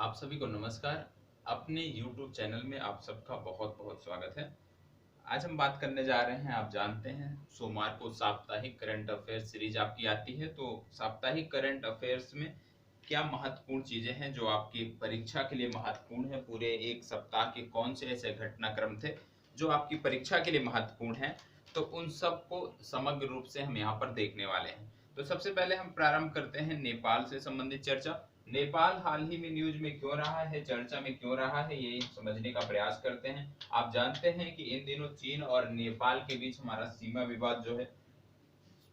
आप सभी को नमस्कार। अपने YouTube चैनल में आप सबका बहुत बहुत स्वागत है। आज हम बात करने जा रहे हैं, आप जानते हैं सोमवार को साप्ताहिक करंट अफेयर्स सीरीज आपकी आती है। तो साप्ताहिक करंट अफेयर्स में क्या महत्वपूर्ण चीजें हैं जो आपकी परीक्षा के लिए महत्वपूर्ण है, पूरे एक सप्ताह के कौन से ऐसे घटनाक्रम थे जो आपकी परीक्षा के लिए महत्वपूर्ण है, तो उन सब को समग्र रूप से हम यहाँ पर देखने वाले हैं। तो सबसे पहले हम प्रारंभ करते हैं नेपाल से संबंधित चर्चा। नेपाल हाल ही में न्यूज में क्यों रहा है, चर्चा में क्यों रहा है, ये समझने का प्रयास करते हैं। आप जानते हैं कि इन दिनों चीन और नेपाल के बीच हमारा सीमा विवाद जो है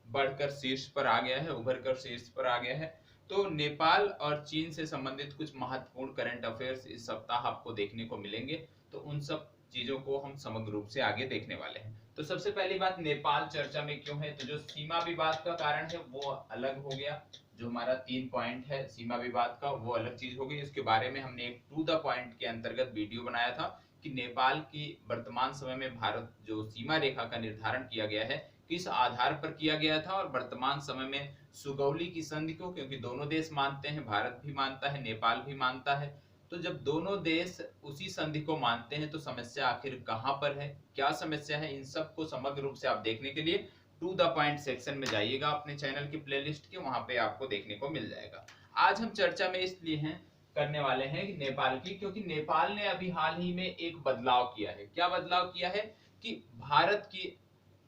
बढ़कर शीर्ष पर आ गया है, उभर कर शीर्ष पर आ गया है। तो नेपाल और चीन से संबंधित कुछ महत्वपूर्ण करंट अफेयर्स इस सप्ताह आपको देखने को मिलेंगे। तो उन सब चीजों को हम समग्र रूप से आगे देखने वाले हैं। तो सबसे पहली बात, नेपाल चर्चा में क्यों है, तो जो सीमा विवाद का कारण है वो अलग हो गया। जो हमारा 3 पॉइंट है सीमा विवाद का, वो अलग चीज हो गई। इसके बारे में हमने एक टू द पॉइंट के अंतर्गत वीडियो बनाया था कि नेपाल की वर्तमान समय में भारत जो सीमा रेखा का निर्धारण किया गया है किस आधार पर किया गया था, और वर्तमान समय में सुगौली की संधि को, क्योंकि दोनों देश मानते हैं, भारत भी मानता है, नेपाल भी मानता है। तो जब दोनों देश उसी संधि को मानते हैं तो समस्या आखिर कहां पर है, क्या समस्या है, इन सब को समग्र रूप से आप देखने के लिए टू द पॉइंट सेक्शन में जाइएगा अपने चैनल की प्लेलिस्ट के, वहां पे आपको देखने को मिल जाएगा। आज हम चर्चा में इसलिए हैं करने वाले हैं कि नेपाल की, क्योंकि नेपाल ने अभी हाल ही में एक बदलाव किया है। क्या बदलाव किया है कि भारत की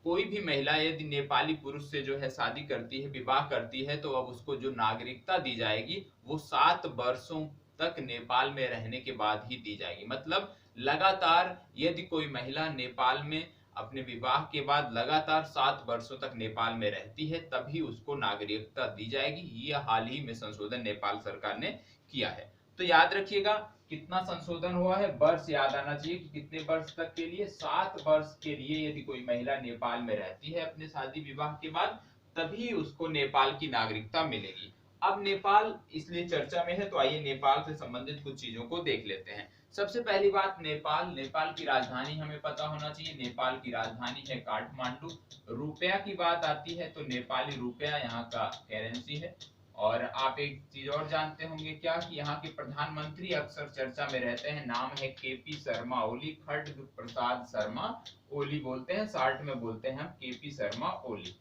कोई भी महिला यदि नेपाली पुरुष से जो है शादी करती है, विवाह करती है, तो अब उसको जो नागरिकता दी जाएगी वो 7 वर्षों तक नेपाल में रहने के बाद ही दी जाएगी। मतलब लगातार यदि कोई महिला नेपाल में अपने विवाह के बाद लगातार 7 वर्षों तक नेपाल में रहती है तभी उसको नागरिकता दी जाएगी। ये हाल ही में संशोधन नेपाल सरकार ने किया है। तो याद रखिएगा कितना संशोधन हुआ है, वर्ष याद आना चाहिए कि कितने वर्ष तक के लिए, 7 वर्ष के लिए यदि कोई महिला नेपाल में रहती है अपने शादी विवाह के बाद तभी उसको नेपाल की नागरिकता मिलेगी। अब नेपाल इसलिए चर्चा में है, तो आइए नेपाल से संबंधित कुछ चीजों को देख लेते हैं। सबसे पहली बात, नेपाल, नेपाल की राजधानी हमें पता होना चाहिए। नेपाल की राजधानी है काठमांडू। रुपया की बात आती है तो नेपाली रुपया यहाँ का करेंसी है। और आप एक चीज और जानते होंगे क्या, कि यहाँ के प्रधानमंत्री अक्सर चर्चा में रहते हैं, नाम है केपी शर्मा ओली, खड्ग प्रसाद शर्मा ओली बोलते हैं, शॉर्ट में बोलते हैं हम केपी शर्मा ओली।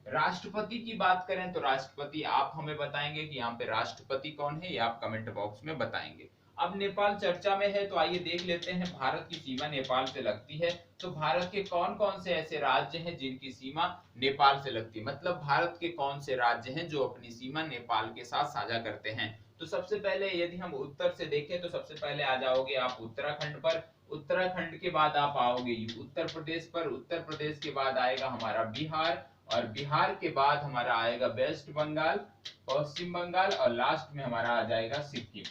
राष्ट्रपति की बात करें तो राष्ट्रपति आप हमें बताएंगे कि यहाँ पे राष्ट्रपति कौन है, ये आप कमेंट बॉक्स में बताएंगे। अब नेपाल चर्चा में है तो आइए देख लेते हैं, भारत की सीमा नेपाल से लगती है। तो भारत के कौन कौन से ऐसे राज्य हैं जिनकी सीमा नेपाल से लगती है, मतलब भारत के कौन से राज्य हैं जो अपनी सीमा नेपाल के साथ साझा करते हैं। तो सबसे पहले यदि हम उत्तर से देखें तो सबसे पहले आ जाओगे आप उत्तराखंड पर, उत्तराखंड के बाद आप आओगे उत्तर प्रदेश पर, उत्तर प्रदेश के बाद आएगा हमारा बिहार, और बिहार के बाद हमारा आएगा वेस्ट बंगाल, पश्चिम बंगाल, और लास्ट में हमारा आ जाएगा सिक्किम।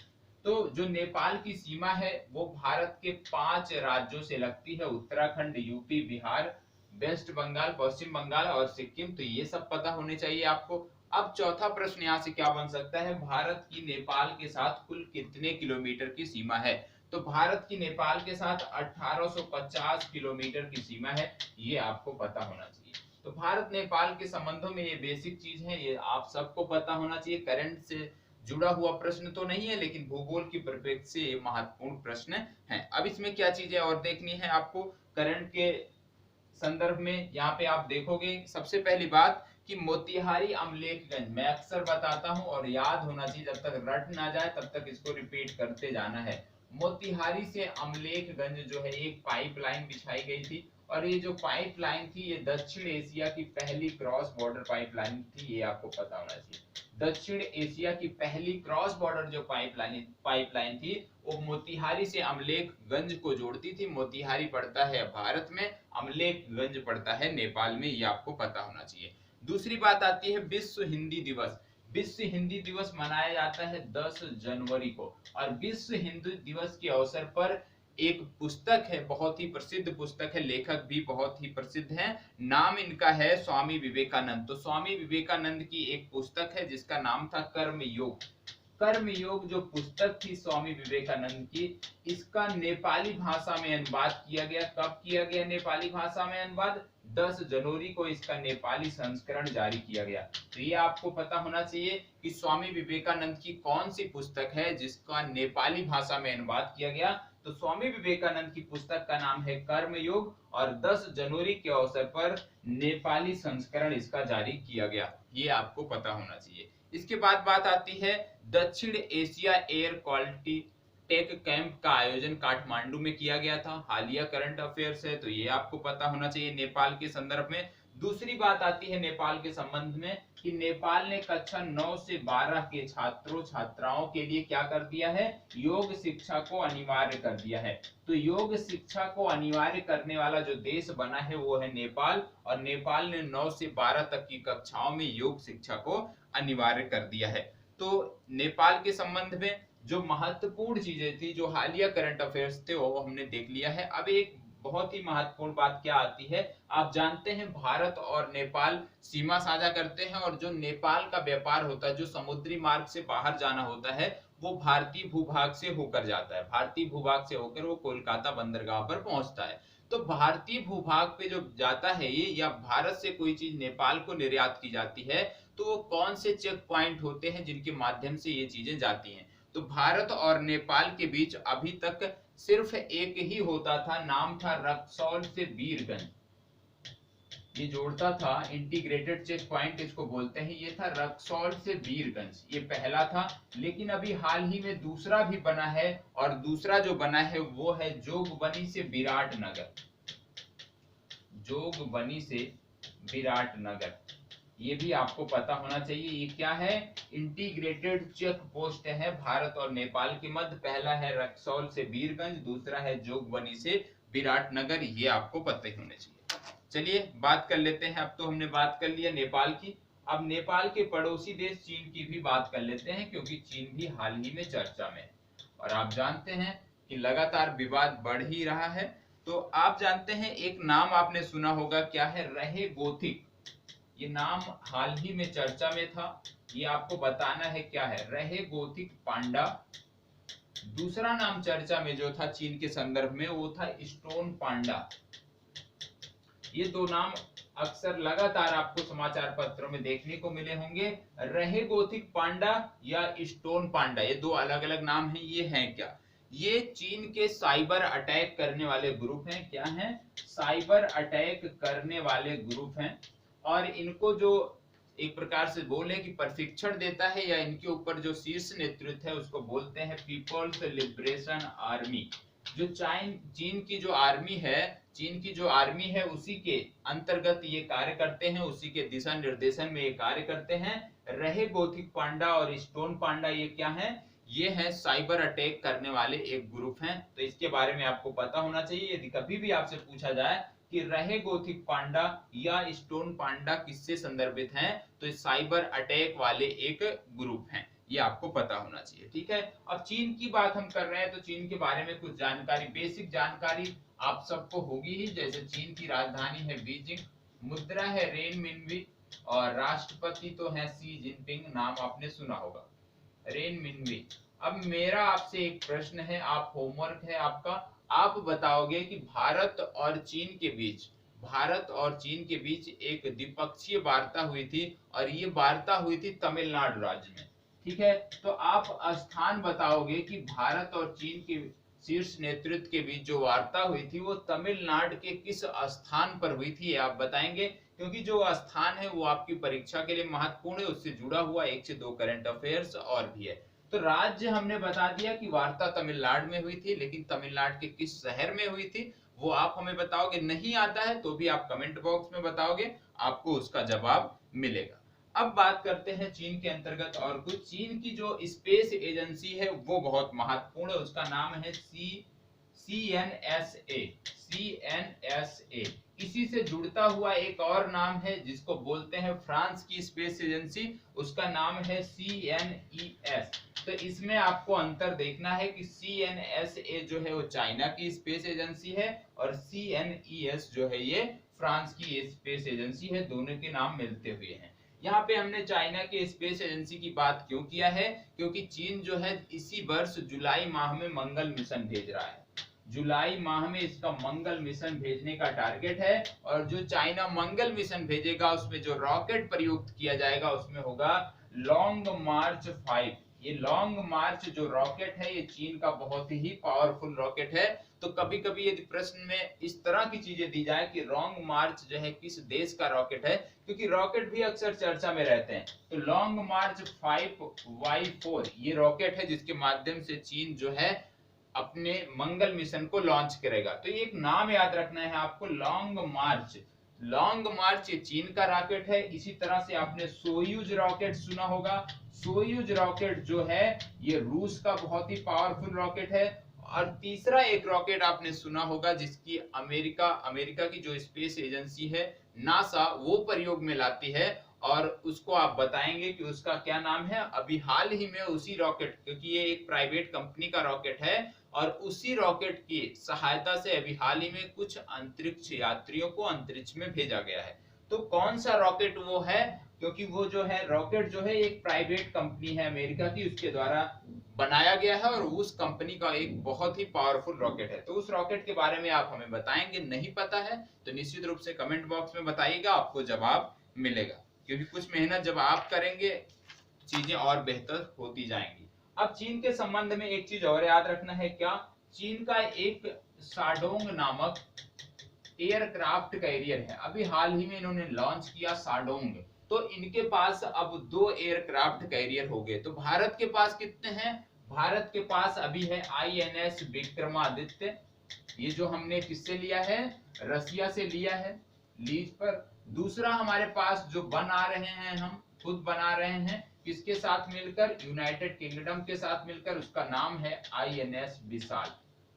तो जो नेपाल की सीमा है वो भारत के 5 राज्यों से लगती है, उत्तराखंड, यूपी, बिहार, वेस्ट बंगाल, पश्चिम बंगाल और सिक्किम। तो ये सब पता होने चाहिए आपको। अब चौथा प्रश्न यहाँ से क्या बन सकता है, भारत की नेपाल के साथ कुल कितने किलोमीटर की सीमा है। तो भारत की नेपाल के साथ 1850 किलोमीटर की सीमा है, ये आपको पता होना चाहिए। तो भारत नेपाल के संबंधों में ये बेसिक चीज है, ये आप सबको पता होना चाहिए। करंट से जुड़ा हुआ प्रश्न तो नहीं है, लेकिन भूगोल की परिप्रेक्ष्य से ये महत्वपूर्ण प्रश्न है। अब इसमें क्या चीजें और देखनी है आपको करंट के संदर्भ में, यहाँ पे आप देखोगे सबसे पहली बात कि मोतिहारी अमलेखगंज, मैं अक्सर बताता हूँ और याद होना चाहिए, जब तक रट ना जाए तब तक इसको रिपीट करते जाना है। मोतिहारी से अमलेखगंज जो है एक पाइपलाइन बिछाई गई थी, और ये जो पाइपलाइन थी ये दक्षिण एशिया की पहली क्रॉस बॉर्डर पाइपलाइन थी, ये आपको पता होना चाहिए। दक्षिण एशिया की पहली क्रॉस बॉर्डर जो पाइपलाइन थी वो मोतिहारी से अमलेखगंज को जोड़ती थी। मोतिहारी पड़ता है भारत में, अमलेखगंज पड़ता है नेपाल में, ये आपको पता होना चाहिए। दूसरी बात आती है विश्व हिंदी दिवस। विश्व हिंदी दिवस मनाया जाता है 10 जनवरी को, और विश्व हिंदी दिवस के अवसर पर एक पुस्तक है, बहुत ही प्रसिद्ध पुस्तक है, लेखक भी बहुत ही प्रसिद्ध हैं, नाम इनका है स्वामी विवेकानंद। तो स्वामी विवेकानंद की एक पुस्तक है जिसका नाम था कर्म योग। कर्म योग जो पुस्तक थी स्वामी विवेकानंद की, इसका नेपाली भाषा में अनुवाद किया गया। कब किया गया नेपाली भाषा में अनुवाद, 10 जनवरी को इसका नेपाली संस्करण जारी किया गया। तो ये आपको पता होना चाहिए कि स्वामी विवेकानंद की कौन सी पुस्तक है जिसका नेपाली भाषा में अनुवाद किया गया। तो स्वामी विवेकानंद की पुस्तक का नाम है कर्मयोग और 10 जनवरी के अवसर पर नेपाली संस्करण इसका जारी किया गया। ये आपको पता होना चाहिए। इसके बाद बात आती है दक्षिण Asia air quality take camp का आयोजन काठमांडू में किया गया था। हालिया करंट अफेयर्स है, तो ये आपको पता होना चाहिए नेपाल के संदर्भ में। दूसरी बात आती है नेपाल के संबंध में कि नेपाल ने कक्षा 9 से 12 के छात्रों छात्राओं के लिए क्या कर दिया है, योग शिक्षा को अनिवार्य कर दिया है। तो योग शिक्षा को अनिवार्य करने वाला जो देश बना है वो है नेपाल, और नेपाल ने 9 से 12 तक की कक्षाओं में योग शिक्षा को अनिवार्य कर दिया है। तो नेपाल के संबंध में जो महत्वपूर्ण चीजें थी, जो हालिया करंट अफेयर्स थे, वो हमने देख लिया है। अब एक बहुत ही महत्वपूर्ण बात क्या आती है, आप जानते हैं भारत और नेपाल सीमा साझा करते हैं, और जो नेपाल का व्यापार होता है, जो समुद्री मार्ग से बाहर जाना होता है, वो भारतीय भूभाग से होकर जाता है। भारतीय भूभाग से होकर वो कोलकाता बंदरगाह पर पहुंचता है। तो भारतीय भूभाग पे जो जाता है ये, या भारत से कोई चीज नेपाल को निर्यात की जाती है, तो वो कौन से चेक पॉइंट होते हैं जिनके माध्यम से ये चीजें जाती हैं। तो भारत और नेपाल के बीच अभी तक सिर्फ एक ही होता था, नाम था रक्सौल से वीरगंज। ये जोड़ता था, इंटीग्रेटेड चेक पॉइंट इसको बोलते हैं। ये था रक्सौल से वीरगंज, ये पहला था। लेकिन अभी हाल ही में दूसरा भी बना है, और दूसरा जो बना है वो है जोगबनी से विराटनगर। जोगबनी से विराटनगर, ये भी आपको पता होना चाहिए। ये क्या है, इंटीग्रेटेड चेक पोस्ट है भारत और नेपाल के मध्य। पहला है रक्सौल से वीरगंज, दूसरा है जोगबनी से विराटनगर, ये आपको पता ही होने चाहिए। चलिए बात कर लेते हैं। अब तो हमने बात कर लिया नेपाल की, अब नेपाल के पड़ोसी देश चीन की भी बात कर लेते हैं, क्योंकि चीन भी हाल ही में चर्चा में है। और आप जानते हैं कि लगातार विवाद बढ़ ही रहा है। तो आप जानते हैं एक नाम आपने सुना होगा, क्या है, रहे गोथिक। ये नाम हाल ही में चर्चा में था, ये आपको बताना है क्या है, रहे गोथिक पांडा। दूसरा नाम चर्चा में जो था चीन के संदर्भ में, वो था स्टोन पांडा। ये दो नाम अक्सर लगातार आपको समाचार पत्रों में देखने को मिले होंगे, रहे गोथिक पांडा या स्टोन पांडा। ये दो अलग अलग नाम हैं। ये हैं क्या, ये चीन के साइबर अटैक करने वाले ग्रुप हैं। क्या हैं, साइबर अटैक करने वाले ग्रुप हैं। और इनको जो एक प्रकार से बोले कि प्रशिक्षण देता है, या इनके ऊपर जो शीर्ष नेतृत्व है, उसको बोलते हैं पीपल्स लिबरेशन आर्मी। जो चीन की जो आर्मी है, चीन की जो आर्मी है, उसी के अंतर्गत ये कार्य करते हैं, उसी के दिशा निर्देशन में ये कार्य करते हैं। रहे गोथिक पांडा और स्टोन पांडा ये क्या है, ये है साइबर अटैक करने वाले एक ग्रुप हैं। तो इसके बारे में आपको पता होना चाहिए। यदि कभी भी आपसे पूछा जाए कि रहे गोथिक पांडा या स्टोन पांडा किससे संदर्भित हैं, तो साइबर अटैक वाले एक ग्रुप हैं, ये आपको पता होना चाहिए। ठीक है, अब चीन की बात हम कर रहे हैं, तो चीन के बारे में कुछ जानकारी, बेसिक जानकारी आप सबको होगी ही। जैसे चीन की राजधानी है बीजिंग, मुद्रा है रेनमिनबी, और राष्ट्रपति तो है शी जिनपिंग, नाम आपने सुना होगा, रेनमिनबी। अब मेरा आपसे एक प्रश्न है, आप होमवर्क है आपका, आप बताओगे कि भारत और चीन के बीच, भारत और चीन के बीच एक द्विपक्षीय वार्ता हुई थी, और ये वार्ता हुई थी तमिलनाडु राज्य में। ठीक है, तो आप स्थान बताओगे कि भारत और चीन के शीर्ष नेतृत्व के बीच जो वार्ता हुई थी वो तमिलनाडु के किस स्थान पर हुई थी, आप बताएंगे। क्योंकि जो स्थान है वो आपकी परीक्षा के लिए महत्वपूर्ण है, उससे जुड़ा हुआ 1 से 2 करंट अफेयर्स और भी है। तो राज्य हमने बता दिया कि वार्ता तमिलनाडु में हुई थी, लेकिन तमिलनाडु के किस शहर में हुई थी वो आप हमें बताओगे। नहीं आता है तो भी आप कमेंट बॉक्स में बताओगे, आपको उसका जवाब मिलेगा। अब बात करते हैं चीन के अंतर्गत और कुछ। चीन की जो स्पेस एजेंसी है वो बहुत महत्वपूर्ण है, उसका नाम है CNSA। इसी से जुड़ता हुआ एक और नाम है जिसको बोलते हैं फ्रांस की स्पेस एजेंसी, उसका नाम है CNES। तो इसमें आपको अंतर देखना है कि CNSA जो है वो चाइना की स्पेस एजेंसी है, और CNES जो है ये फ्रांस की स्पेस एजेंसी है। दोनों के नाम मिलते हुए हैं। यहाँ पे हमने चाइना के स्पेस एजेंसी की बात क्यों किया है, क्योंकि चीन जो है इसी वर्ष जुलाई माह में मंगल मिशन भेज रहा है। जुलाई माह में इसका मंगल मिशन भेजने का टारगेट है। और जो चाइना मंगल मिशन भेजेगा उसमें जो रॉकेट प्रयुक्त किया जाएगा उसमें होगा लॉन्ग मार्च 5। ये लॉन्ग मार्च जो रॉकेट है ये चीन का बहुत ही पावरफुल रॉकेट है। तो कभी कभी यदि प्रश्न में इस तरह की चीजें दी जाए कि लॉन्ग मार्च जो है किस देश का रॉकेट है, क्योंकि रॉकेट भी अक्सर चर्चा में रहते हैं, तो लॉन्ग मार्च 5Y4 ये रॉकेट है जिसके माध्यम से चीन जो है अपने मंगल मिशन को लॉन्च करेगा। तो ये एक नाम याद रखना है आपको, लॉन्ग मार्च। लॉन्ग मार्च ये चीन का रॉकेट है। इसी तरह से आपने सोयूज रॉकेट सुना होगा। सोयूज रॉकेट जो है ये रूस का बहुत ही पावरफुल रॉकेट है। और तीसरा एक रॉकेट आपने सुना होगा जिसकी अमेरिका की जो स्पेस एजेंसी है नासा वो प्रयोग में लाती है, और उसको आप बताएंगे कि उसका क्या नाम है। अभी हाल ही में उसी रॉकेट, क्योंकि ये एक प्राइवेट कंपनी का रॉकेट है, और उसी रॉकेट की सहायता से अभी हाल ही में कुछ अंतरिक्ष यात्रियों को अंतरिक्ष में भेजा गया है। तो कौन सा रॉकेट वो है, क्योंकि वो जो है रॉकेट जो है एक प्राइवेट कंपनी है अमेरिका की, उसके द्वारा बनाया गया है, और उस कंपनी का एक बहुत ही पावरफुल रॉकेट है। तो उस रॉकेट के बारे में आप हमें बताएंगे, नहीं पता है तो निश्चित रूप से कमेंट बॉक्स में बताइएगा, आपको जवाब मिलेगा। क्योंकि कुछ मेहनत जब आप करेंगे चीजें और बेहतर होती जाएंगी। अब चीन के संबंध में एक चीज और याद रखना है, क्या चीन का एक साडोंग नामक एयरक्राफ्ट कैरियर है। अभी हाल ही में इन्होंने लॉन्च किया साडोंग। तो इनके पास अब 2 एयरक्राफ्ट कैरियर हो गए। तो भारत के पास कितने हैं? भारत के पास अभी है INS विक्रमादित्य, ये जो हमने किससे लिया है? रसिया से लिया है लीज पर। दूसरा हमारे पास जो बना रहे हैं, हम खुद बना रहे हैं, किसके साथ मिलकर? यूनाइटेड किंगडम के साथ मिलकर, उसका नाम है INS विशाल।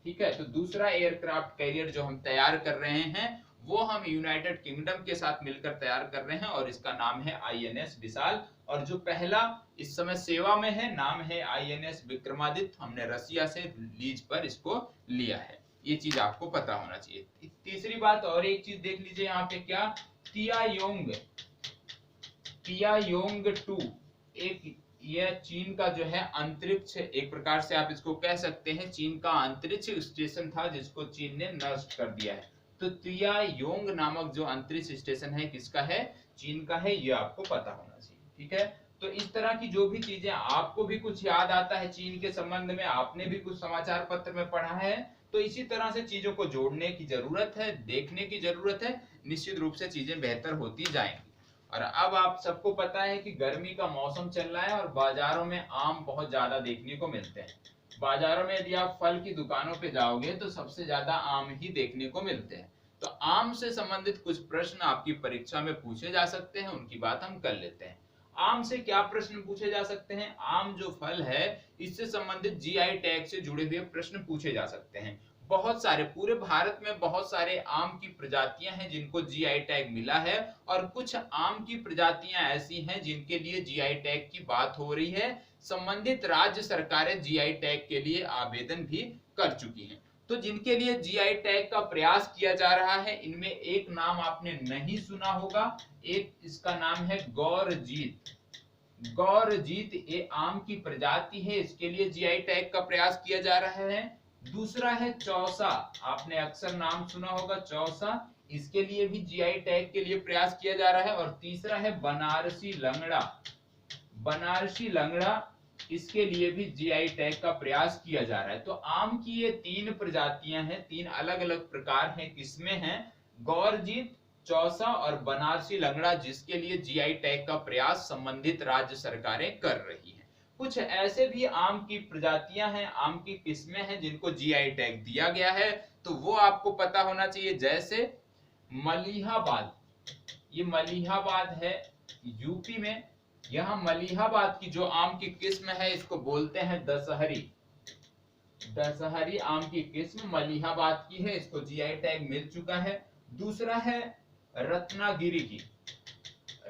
ठीक है, तो दूसरा एयरक्राफ्ट कैरियर जो हम तैयार कर रहे हैं वो हम यूनाइटेड किंगडम के साथ मिलकर तैयार कर रहे हैं, और इसका नाम है INS विशाल। और जो पहला इस समय सेवा में है नाम है INS विक्रमादित्य, हमने रसिया से लीज पर इसको लिया है। ये चीज आपको पता होना चाहिए। तीसरी बात और एक चीज देख लीजिए यहाँ पे, क्या तियायोंग 2 एक यह चीन का जो है अंतरिक्ष, एक प्रकार से आप इसको कह सकते हैं चीन का अंतरिक्ष स्टेशन था जिसको चीन ने नष्ट कर दिया है। तो तियायोंग नामक जो अंतरिक्ष स्टेशन है किसका है? चीन का है, ये आपको पता होना चाहिए। ठीक है, तो इस तरह की जो भी चीजें आपको भी कुछ याद आता है चीन के संबंध में, आपने भी कुछ समाचार पत्र में पढ़ा है, तो इसी तरह से चीजों को जोड़ने की जरूरत है, देखने की जरूरत है, निश्चित रूप से चीजें बेहतर होती जाएंगी। और अब आप सबको पता है कि गर्मी का मौसम चल रहा है और बाजारों में आम बहुत ज्यादा देखने को मिलते हैं। बाजारों में यदि आप फल की दुकानों पे जाओगे तो सबसे ज्यादा आम ही देखने को मिलते हैं। तो आम से संबंधित कुछ प्रश्न आपकी परीक्षा में पूछे जा सकते हैं, उनकी बात हम कर लेते हैं। आम से क्या प्रश्न पूछे जा सकते हैं? आम जो फल है इससे संबंधित GI टैग से जुड़े हुए प्रश्न पूछे जा सकते हैं। बहुत सारे, पूरे भारत में बहुत सारे आम की प्रजातियां हैं जिनको GI टैग मिला है, और कुछ आम की प्रजातियां ऐसी हैं जिनके लिए GI टैग की बात हो रही है। संबंधित राज्य सरकारें GI टैग के लिए आवेदन भी कर चुकी हैं। तो जिनके लिए GI टैग का प्रयास किया जा रहा है, इनमें एक नाम आपने नहीं सुना होगा, एक इसका नाम है गौरजीत। गौरजीत ये आम की प्रजाति है, इसके लिए GI टैग का प्रयास किया जा रहा है। दूसरा है चौसा, आपने अक्सर नाम सुना होगा चौसा, इसके लिए भी GI टैग के लिए प्रयास किया जा रहा है। और तीसरा है बनारसी लंगड़ा। बनारसी लंगड़ा, इसके लिए भी GI टैग का प्रयास किया जा रहा है। तो आम की ये 3 प्रजातियां हैं, 3 अलग अलग प्रकार हैं, किसमें हैं? गौरजीत, चौसा और बनारसी लंगड़ा, जिसके लिए GI टैग का प्रयास संबंधित राज्य सरकारें कर रही हैं। कुछ ऐसे भी आम की प्रजातियां हैं, आम की किस्में हैं जिनको GI टैग दिया गया है, तो वो आपको पता होना चाहिए। जैसे मलिहाबाद, ये मलिहाबाद है यूपी में। यहाँ मलिहाबाद की जो आम की किस्म है इसको बोलते हैं दशहरी। दशहरी आम की किस्म मलिहाबाद की है, इसको GI टैग मिल चुका है। दूसरा है रत्नागिरी की।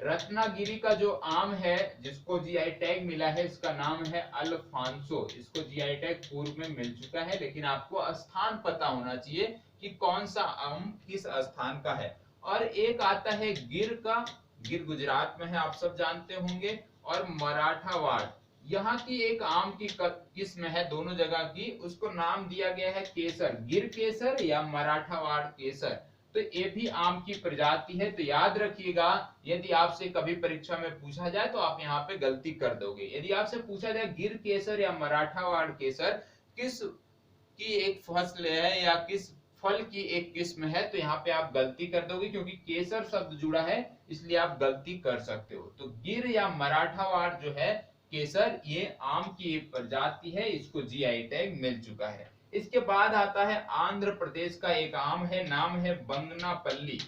रत्नागिरी का जो आम है जिसको GI टैग मिला है, इसका नाम है अल्फांसो। इसको GI टैग पूर्व में मिल चुका है, लेकिन आपको स्थान पता होना चाहिए कि कौन सा आम किस स्थान का है। और एक आता है गिर का, गिर गुजरात में है, आप सब जानते होंगे। और मराठावाड़, यहाँ की एक आम की किस्म है दोनों जगह की, उसको नाम दिया गया है केसर, गिर केसर या मराठावाड़ केसर। तो ये भी आम की प्रजाति है। तो याद रखिएगा, यदि आपसे कभी परीक्षा में पूछा जाए तो आप यहाँ पे गलती कर दोगे। यदि आपसे पूछा जाए गिर केसर या मराठावाड़ केसर किस की एक फसल है या किस फल की एक किस्म है, तो यहाँ पे आप गलती कर दोगे, क्योंकि केसर शब्द जुड़ा है इसलिए आप गलती कर सकते हो। तो गिर या मराठावाड़ जो है केसर, ये आम की एक प्रजाति है, इसको जीआई टैग मिल चुका है। इसके बाद आता है आंध्र प्रदेश का एक आम है, नाम है बंगनापल्ली।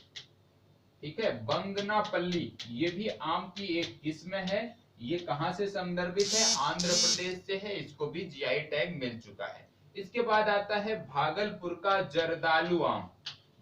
ठीक है, बंगनापल्ली, ये भी आम की एक किस्म है। ये कहां से संदर्भित है? आंध्र प्रदेश से है, इसको भी जीआई टैग मिल चुका है। इसके बाद आता है भागलपुर का जर्दालू आम।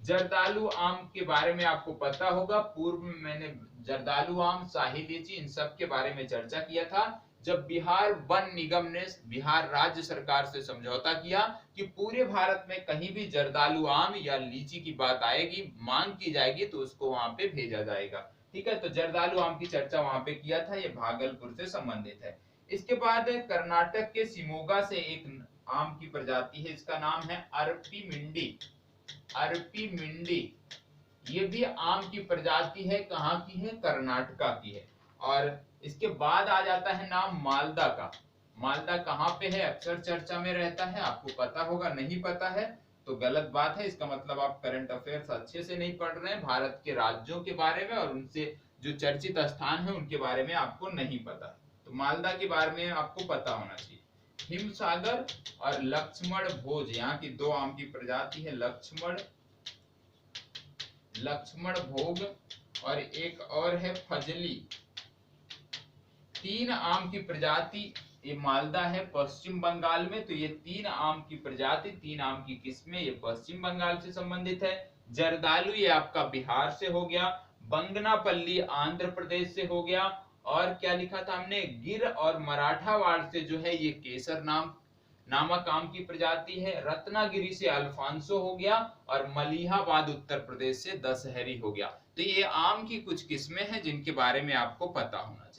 जर्दालू आम के बारे में आपको पता होगा, पूर्व में मैंने जर्दालू आम, शाही लीची, इन सब के बारे में चर्चा किया था। जब बिहार वन निगम ने बिहार राज्य सरकार से समझौता किया कि पूरे भारत में कहीं भी जर्दालू आम या लीची की बात आएगी, मांग की जाएगी, तो उसको वहां पे भेजा जाएगा। ठीक है, तो जर्दालू आम की चर्चा वहां पे किया था, ये भागलपुर से संबंधित है। इसके बाद कर्नाटक के शिमोगा से एक आम की प्रजाति है, इसका नाम है अरपी मिंडी। अरपी मिंडी, ये भी आम की प्रजाति है, कहाँ की है? कर्नाटका की है। और इसके बाद आ जाता है नाम मालदा का। मालदा कहाँ पे है? अक्सर चर्चा में रहता है, आपको पता होगा। नहीं पता है तो गलत बात है, इसका मतलब आप करंट अफेयर्स अच्छे से नहीं पढ़ रहे हैं, भारत के राज्यों के बारे में और उनसे जो चर्चित स्थान है उनके बारे में आपको नहीं पता। तो मालदा के बारे में आपको पता होना चाहिए। हिमसागर और लक्ष्मण भोज, यहाँ की दो आम की प्रजाति है, लक्ष्मण भोग और एक और है फजली। तीन आम की प्रजाति, ये मालदा है पश्चिम बंगाल में, तो ये तीन आम की प्रजाति, तीन आम की किस्में, ये पश्चिम बंगाल से संबंधित है। जर्दालू ये आपका बिहार से हो गया, बंगनापल्ली आंध्र प्रदेश से हो गया, और क्या लिखा था हमने? गिर और मराठावाड़ से जो है ये केसर नामक आम की प्रजाति है। रत्नागिरी से अल्फांसो हो गया, और मलिहाबाद उत्तर प्रदेश से दशहरी हो गया। तो ये आम की कुछ किस्में हैं जिनके बारे में आपको पता होना चाहिए।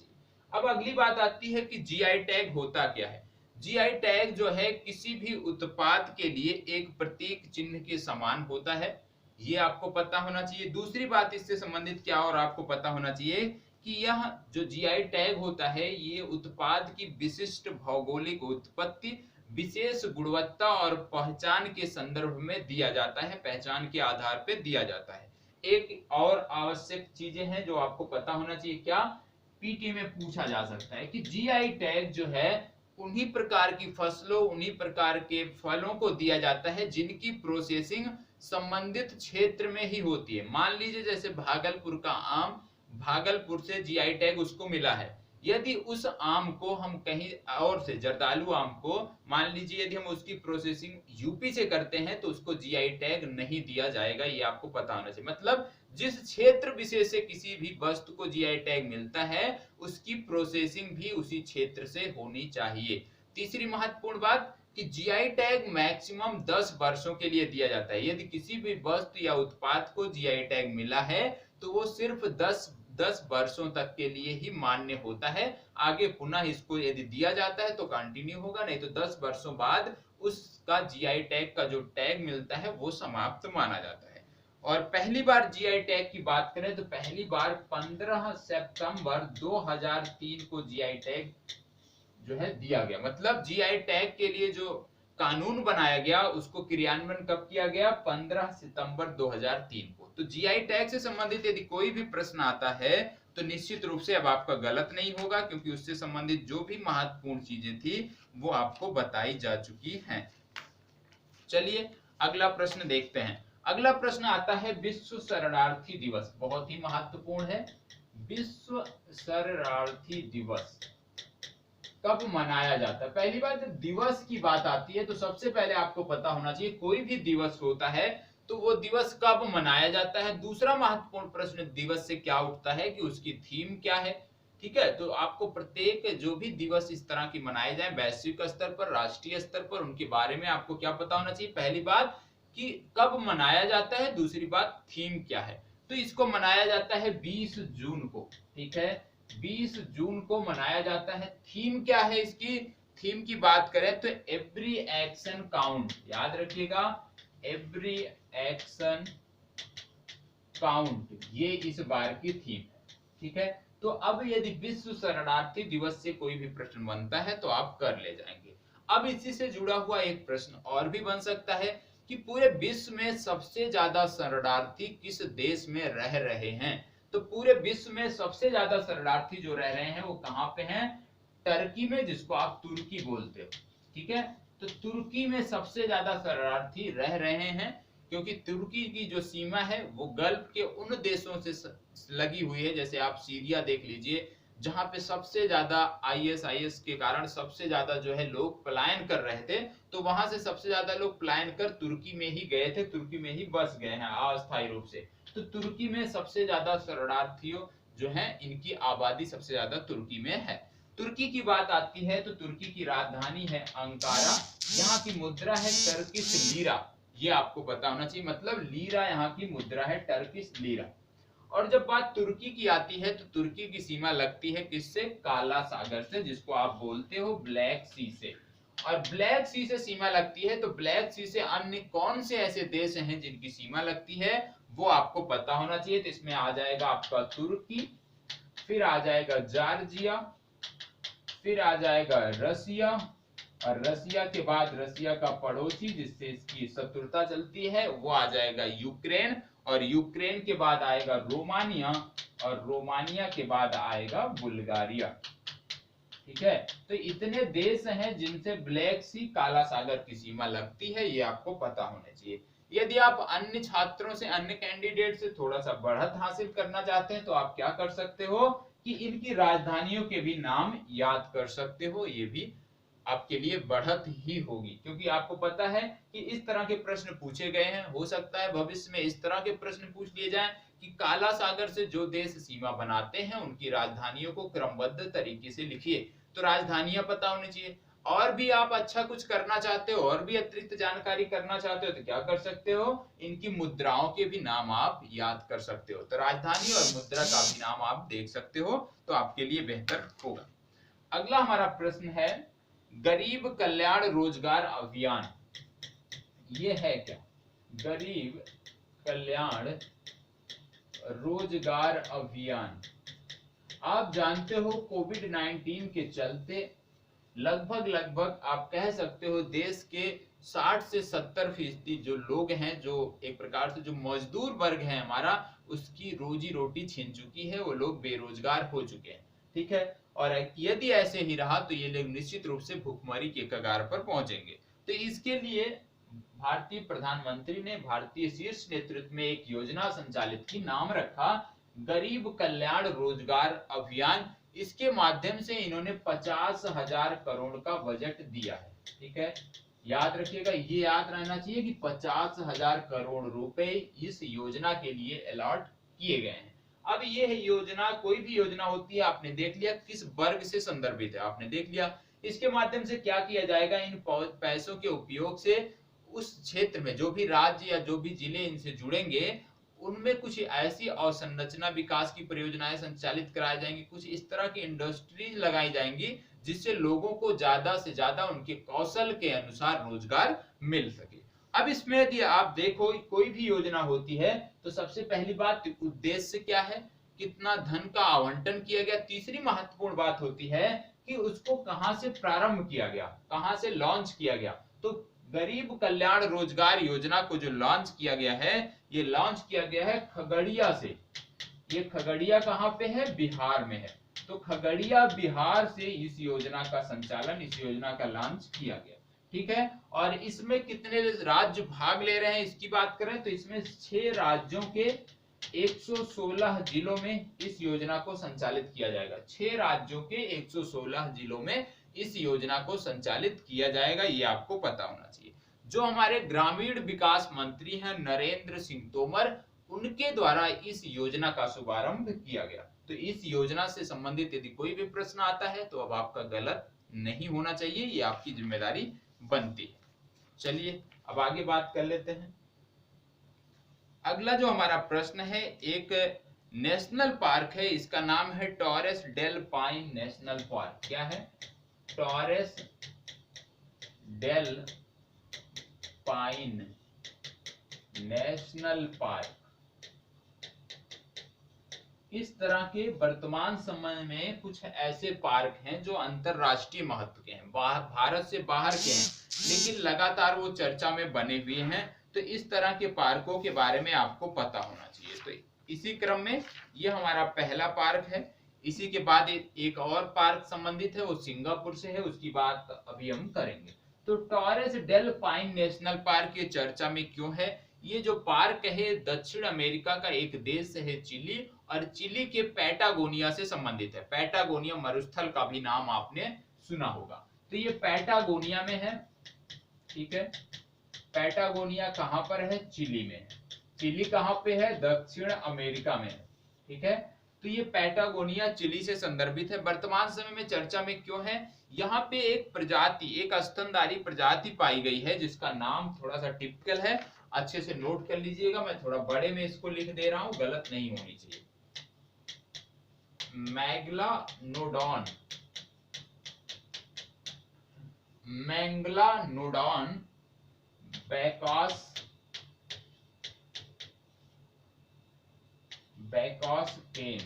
अब अगली बात आती है कि जीआई टैग होता क्या है। जीआई टैग जो है किसी भी उत्पाद के लिए एक प्रतीक चिन्ह के समान होता है, ये आपको पता होना चाहिए। दूसरी बात इससे संबंधित क्या और आपको पता होना चाहिए कि यह जो जीआई टैग होता है ये उत्पाद की विशिष्ट भौगोलिक उत्पत्ति, विशेष गुणवत्ता और पहचान के संदर्भ में दिया जाता है, पहचान के आधार पर दिया जाता है। एक और आवश्यक चीजें हैं जो आपको पता होना चाहिए। क्या? पीटी में पूछा जा सकता है कि जीआई टैग जो है उन्हीं प्रकार की फसलों, उन्हीं प्रकार के फलों को दिया जाता है जिनकी प्रोसेसिंग संबंधित क्षेत्र में ही होती है। मान लीजिए जैसे भागलपुर का आम, भागलपुर से जीआई टैग उसको मिला है, यदि उस आम को हम कहीं और से, जर्दालू आम को मान लीजिए यदि हम उसकी प्रोसेसिंग यूपी से करते हैं तो उसको जीआई टैग नहीं दिया जाएगा, ये आपको पता होना चाहिए। मतलब जिस क्षेत्र विशेष से किसी भी वस्तु को जीआई टैग मिलता है उसकी प्रोसेसिंग भी उसी क्षेत्र से होनी चाहिए। तीसरी महत्वपूर्ण बात कि जीआई टैग मैक्सिमम 10 वर्षों के लिए दिया जाता है। यदि किसी भी वस्तु या उत्पाद को जीआई टैग मिला है तो वो सिर्फ 10 वर्षों तक के लिए ही मान्य होता है। आगे पुनः इसको यदि दिया जाता है तो कंटिन्यू होगा, नहीं तो 10 वर्षों बाद उसका जीआई टैग का जो टैग मिलता है वो समाप्त माना जाता है। और पहली बार जीआई टैग की बात करें तो पहली बार 15 सितंबर 2003 को जीआई टैग जो है दिया गया। मतलब जीआई टैग के लिए जो कानून बनाया गया उसको क्रियान्वयन कब किया गया? 15 सितंबर 2003 को। तो जीआई टैग से संबंधित यदि कोई भी प्रश्न आता है तो निश्चित रूप से अब आपका गलत नहीं होगा, क्योंकि उससे संबंधित जो भी महत्वपूर्ण चीजें थी वो आपको बताई जा चुकी हैं। चलिए अगला प्रश्न देखते हैं। अगला प्रश्न आता है विश्व शरणार्थी दिवस, बहुत ही महत्वपूर्ण है। विश्व शरणार्थी दिवस कब मनाया जाता है? पहली बात, जब दिवस की बात आती है तो सबसे पहले आपको पता होना चाहिए कोई भी दिवस होता है तो वो दिवस कब मनाया जाता है। दूसरा महत्वपूर्ण प्रश्न दिवस से क्या उठता है कि उसकी थीम क्या है। ठीक है, तो आपको प्रत्येक जो भी दिवस इस तरह की मनाए जाए वैश्विक स्तर पर, राष्ट्रीय स्तर पर, उनके बारे में आपको क्या पता होना चाहिए। पहली बात कि कब मनाया जाता है, दूसरी बात थीम क्या है। तो इसको मनाया जाता है 20 जून को। ठीक है, 20 जून को मनाया जाता है। थीम क्या है इसकी? थीम की बात करें तो एवरी एक्शन काउंट, याद रखिएगा, एवरी एक्शन काउंट, ये इस बार की थीम है। ठीक है, तो अब यदि विश्व शरणार्थी दिवस से कोई भी प्रश्न बनता है तो आप कर ले जाएंगे। अब इसी से जुड़ा हुआ एक प्रश्न और भी बन सकता है कि पूरे विश्व में सबसे ज्यादा शरणार्थी किस देश में रह रहे हैं? तो पूरे विश्व में सबसे ज्यादा शरणार्थी जो रह रहे हैं वो कहाँ पे हैं? टर्की में, जिसको आप तुर्की बोलते हो। ठीक है, तो तुर्की में सबसे ज्यादा शरणार्थी रह रहे हैं, क्योंकि तुर्की की जो सीमा है वो गल्फ के उन देशों से लगी हुई है, जैसे आप सीरिया देख लीजिए, जहां पे सबसे ज्यादा आईएसआईएस के कारण सबसे ज्यादा जो है लोग पलायन कर रहे थे, तो वहां से सबसे ज्यादा लोग पलायन कर तुर्की में ही गए थे, तुर्की में ही बस गए हैं अस्थायी रूप से। तो तुर्की में सबसे ज्यादा शरणार्थियों जो है, इनकी आबादी सबसे ज्यादा तुर्की में है। तुर्की की बात आती है तो तुर्की की राजधानी है अंकारा, यहाँ की मुद्रा है टर्किश लीरा, ये आपको पता होना चाहिए, मतलब लीरा यहाँ की मुद्रा है, टर्किश लीरा। और जब बात तुर्की की आती है तो तुर्की की सीमा लगती है किससे? काला सागर से, जिसको आप बोलते हो ब्लैक सी से। और ब्लैक सी से सीमा लगती है तो ब्लैक सी से अन्य कौन से ऐसे देश हैं जिनकी सीमा लगती है, वो आपको पता होना चाहिए। तो इसमें आ जाएगा आपका तुर्की, फिर आ जाएगा जॉर्जिया, फिर आ जाएगा रसिया, और रसिया के बाद रसिया का पड़ोसी जिससे इसकी शत्रुता चलती है वो आ जाएगा यूक्रेन, और यूक्रेन के बाद आएगा रोमानिया, और रोमानिया के बाद आएगा बुल्गारिया। ठीक है, तो इतने देश हैं जिनसे ब्लैक सी, काला सागर की सीमा लगती है, ये आपको पता होना चाहिए। यदि आप अन्य छात्रों से, अन्य कैंडिडेट से थोड़ा सा बढ़त हासिल करना चाहते हैं तो आप क्या कर सकते हो कि इनकी राजधानियों के भी नाम याद कर सकते हो, ये भी आपके लिए बढ़त ही होगी, क्योंकि आपको पता है कि इस तरह के प्रश्न पूछे गए हैं। हो सकता है भविष्य में इस तरह के प्रश्न पूछ लिए जाएं कि काला सागर से जो देश सीमा बनाते हैं उनकी राजधानियों को क्रमबद्ध तरीके से लिखिए, तो राजधानियां पता होनी चाहिए। और भी आप अच्छा कुछ करना चाहते हो, और भी अतिरिक्त जानकारी करना चाहते हो, तो क्या कर सकते हो, इनकी मुद्राओं के भी नाम आप याद कर सकते हो। तो राजधानी और मुद्रा का भी नाम आप देख सकते हो, तो आपके लिए बेहतर होगा। अगला हमारा प्रश्न है गरीब कल्याण रोजगार अभियान, ये है क्या? गरीब कल्याण रोजगार अभियान, आप जानते हो कोविड 19 के चलते लगभग आप कह सकते हो देश के 60 से 70% जो लोग हैं, जो एक प्रकार से जो मजदूर वर्ग है हमारा, उसकी रोजी रोटी छीन चुकी है, वो लोग बेरोजगार हो चुके हैं। ठीक है, और यदि ऐसे ही रहा तो ये लोग निश्चित रूप से भुखमरी के कगार पर पहुंचेंगे। तो इसके लिए भारतीय प्रधानमंत्री ने भारतीय शीर्ष नेतृत्व में एक योजना संचालित की, नाम रखा गरीब कल्याण रोजगार अभियान। इसके माध्यम से इन्होंने 50,000 करोड़ का बजट दिया है। ठीक है, याद रखिएगा, ये याद रहना चाहिए कि 50,000 करोड़ रुपए इस योजना के लिए अलॉट किए गए हैं। अब ये योजना, कोई भी योजना होती है, आपने देख लिया किस वर्ग से संदर्भित है, आपने देख लिया। इसके माध्यम से क्या किया जाएगा, इन पैसों के उपयोग से उस क्षेत्र में जो भी राज्य या जो भी जिले इनसे जुड़ेंगे, उनमें कुछ ऐसी अवसंरचना विकास की परियोजनाएं संचालित कराई जाएंगी, कुछ इस तरह की इंडस्ट्रीज लगाई जाएंगी जिससे लोगों को ज्यादा से ज्यादा उनके कौशल के अनुसार रोजगार मिल सके। अब इसमें यदि आप देखो कोई भी योजना होती है तो सबसे पहली बात उद्देश्य क्या है, कितना धन का आवंटन किया गया। तीसरी महत्वपूर्ण बात होती है कि उसको कहां से प्रारंभ किया गया, कहां से लॉन्च किया गया। तो गरीब कल्याण रोजगार योजना को जो लॉन्च किया गया है, ये लॉन्च किया गया है खगड़िया से। ये खगड़िया कहाँ पे है? बिहार में है। तो खगड़िया बिहार से इस योजना का संचालन, इस योजना का लॉन्च किया गया। ठीक है, और इसमें कितने राज्य भाग ले रहे हैं इसकी बात करें तो इसमें 6 राज्यों के 116 जिलों में इस योजना को संचालित किया जाएगा। 6 राज्यों के 116 जिलों में इस योजना को संचालित किया जाएगा, ये आपको पता होना चाहिए। जो हमारे ग्रामीण विकास मंत्री हैं नरेंद्र सिंह तोमर, उनके द्वारा इस योजना का शुभारंभ किया गया। तो इस योजना से संबंधित यदि कोई भी प्रश्न आता है तो अब आपका गलत नहीं होना चाहिए, ये आपकी जिम्मेदारी बनती है। चलिए अब आगे बात कर लेते हैं। अगला जो हमारा प्रश्न है, एक नेशनल पार्क है, इसका नाम है Torres del Paine National Park. क्या है? Torres del Paine National Park. इस तरह के वर्तमान समय में कुछ ऐसे पार्क हैं जो अंतरराष्ट्रीय महत्व के हैं, भारत से बाहर के हैं, लेकिन लगातार वो चर्चा में बने हुए हैं। तो इस तरह के पार्कों के बारे में आपको पता होना चाहिए। तो इसी क्रम में ये हमारा पहला पार्क है। इसी के बाद एक और पार्क संबंधित है, वो सिंगापुर से है, उसकी बात अभी हम करेंगे। तो Torres del Paine National Park ये चर्चा में क्यों है? ये जो पार्क है दक्षिण अमेरिका का एक देश है चिली, और चिली के पैटागोनिया से संबंधित है। पैटागोनिया मरुस्थल का भी नाम आपने सुना होगा। तो ये पैटागोनिया में है, ठीक है। पैटागोनिया कहां पर है? चिली में है। चिली कहां पे है? दक्षिण अमेरिका में है, ठीक है। तो ये पैटागोनिया चिली से संदर्भित है। वर्तमान समय में चर्चा में क्यों है? यहाँ पे एक प्रजाति, एक स्तनधारी प्रजाति पाई गई है जिसका नाम थोड़ा सा टिपिकल है, अच्छे से नोट कर लीजिएगा। मैं थोड़ा बड़े में इसको लिख दे रहा हूं, गलत नहीं होनी चाहिए। मैग्लानोडॉन, मैग्लानोडॉन बैकॉस्केन,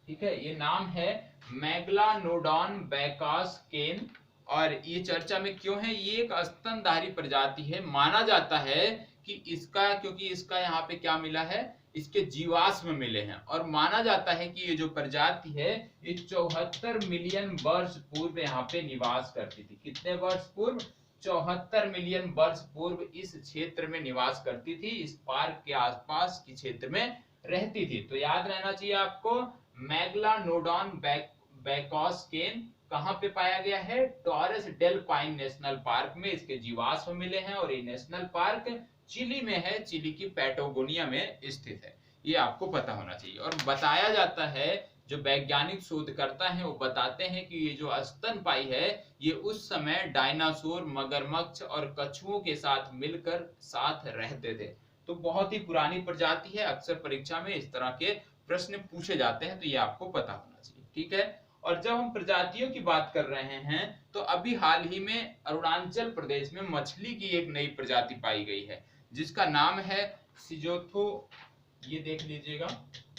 ठीक है। ये नाम है मैग्लानोडॉन बैकॉस्केन। और ये चर्चा में क्यों है? ये एक स्तनधारी प्रजाति है। माना जाता है कि इसका, क्योंकि इसका यहाँ पे क्या मिला है? इसके जीवाश्म मिले हैं, और माना जाता है कि ये जो प्रजाति है ये 74 मिलियन वर्ष पूर्व यहाँ पे निवास करती थी। कितने वर्ष पूर्व? 74 मिलियन वर्ष पूर्व इस क्षेत्र में निवास करती थी, इस पार्क के आसपास के क्षेत्र में रहती थी। तो याद रहना चाहिए आपको, मैग्लानोडॉन बैकॉस्केन कहां पे पाया गया है? Torres del Paine National Park में इसके जीवाश्म मिले हैं, और ये नेशनल पार्क चिली में है, चिली की पैटागोनिया में स्थित है। ये आपको पता होना चाहिए। और बताया जाता है, जो वैज्ञानिक शोधकर्ता हैं वो बताते हैं कि ये जो स्तनपायी है ये उस समय डायनासोर, मगरमच्छ और कछुओं के साथ मिलकर साथ रहते थे। तो बहुत ही पुरानी प्रजाति है। अक्सर परीक्षा में इस तरह के प्रश्न पूछे जाते हैं, तो ये आपको पता होना चाहिए, ठीक है। और जब हम प्रजातियों की बात कर रहे हैं, तो अभी हाल ही में अरुणाचल प्रदेश में मछली की एक नई प्रजाति पाई गई है जिसका नाम है सिजोथो। ये देख लीजिएगा,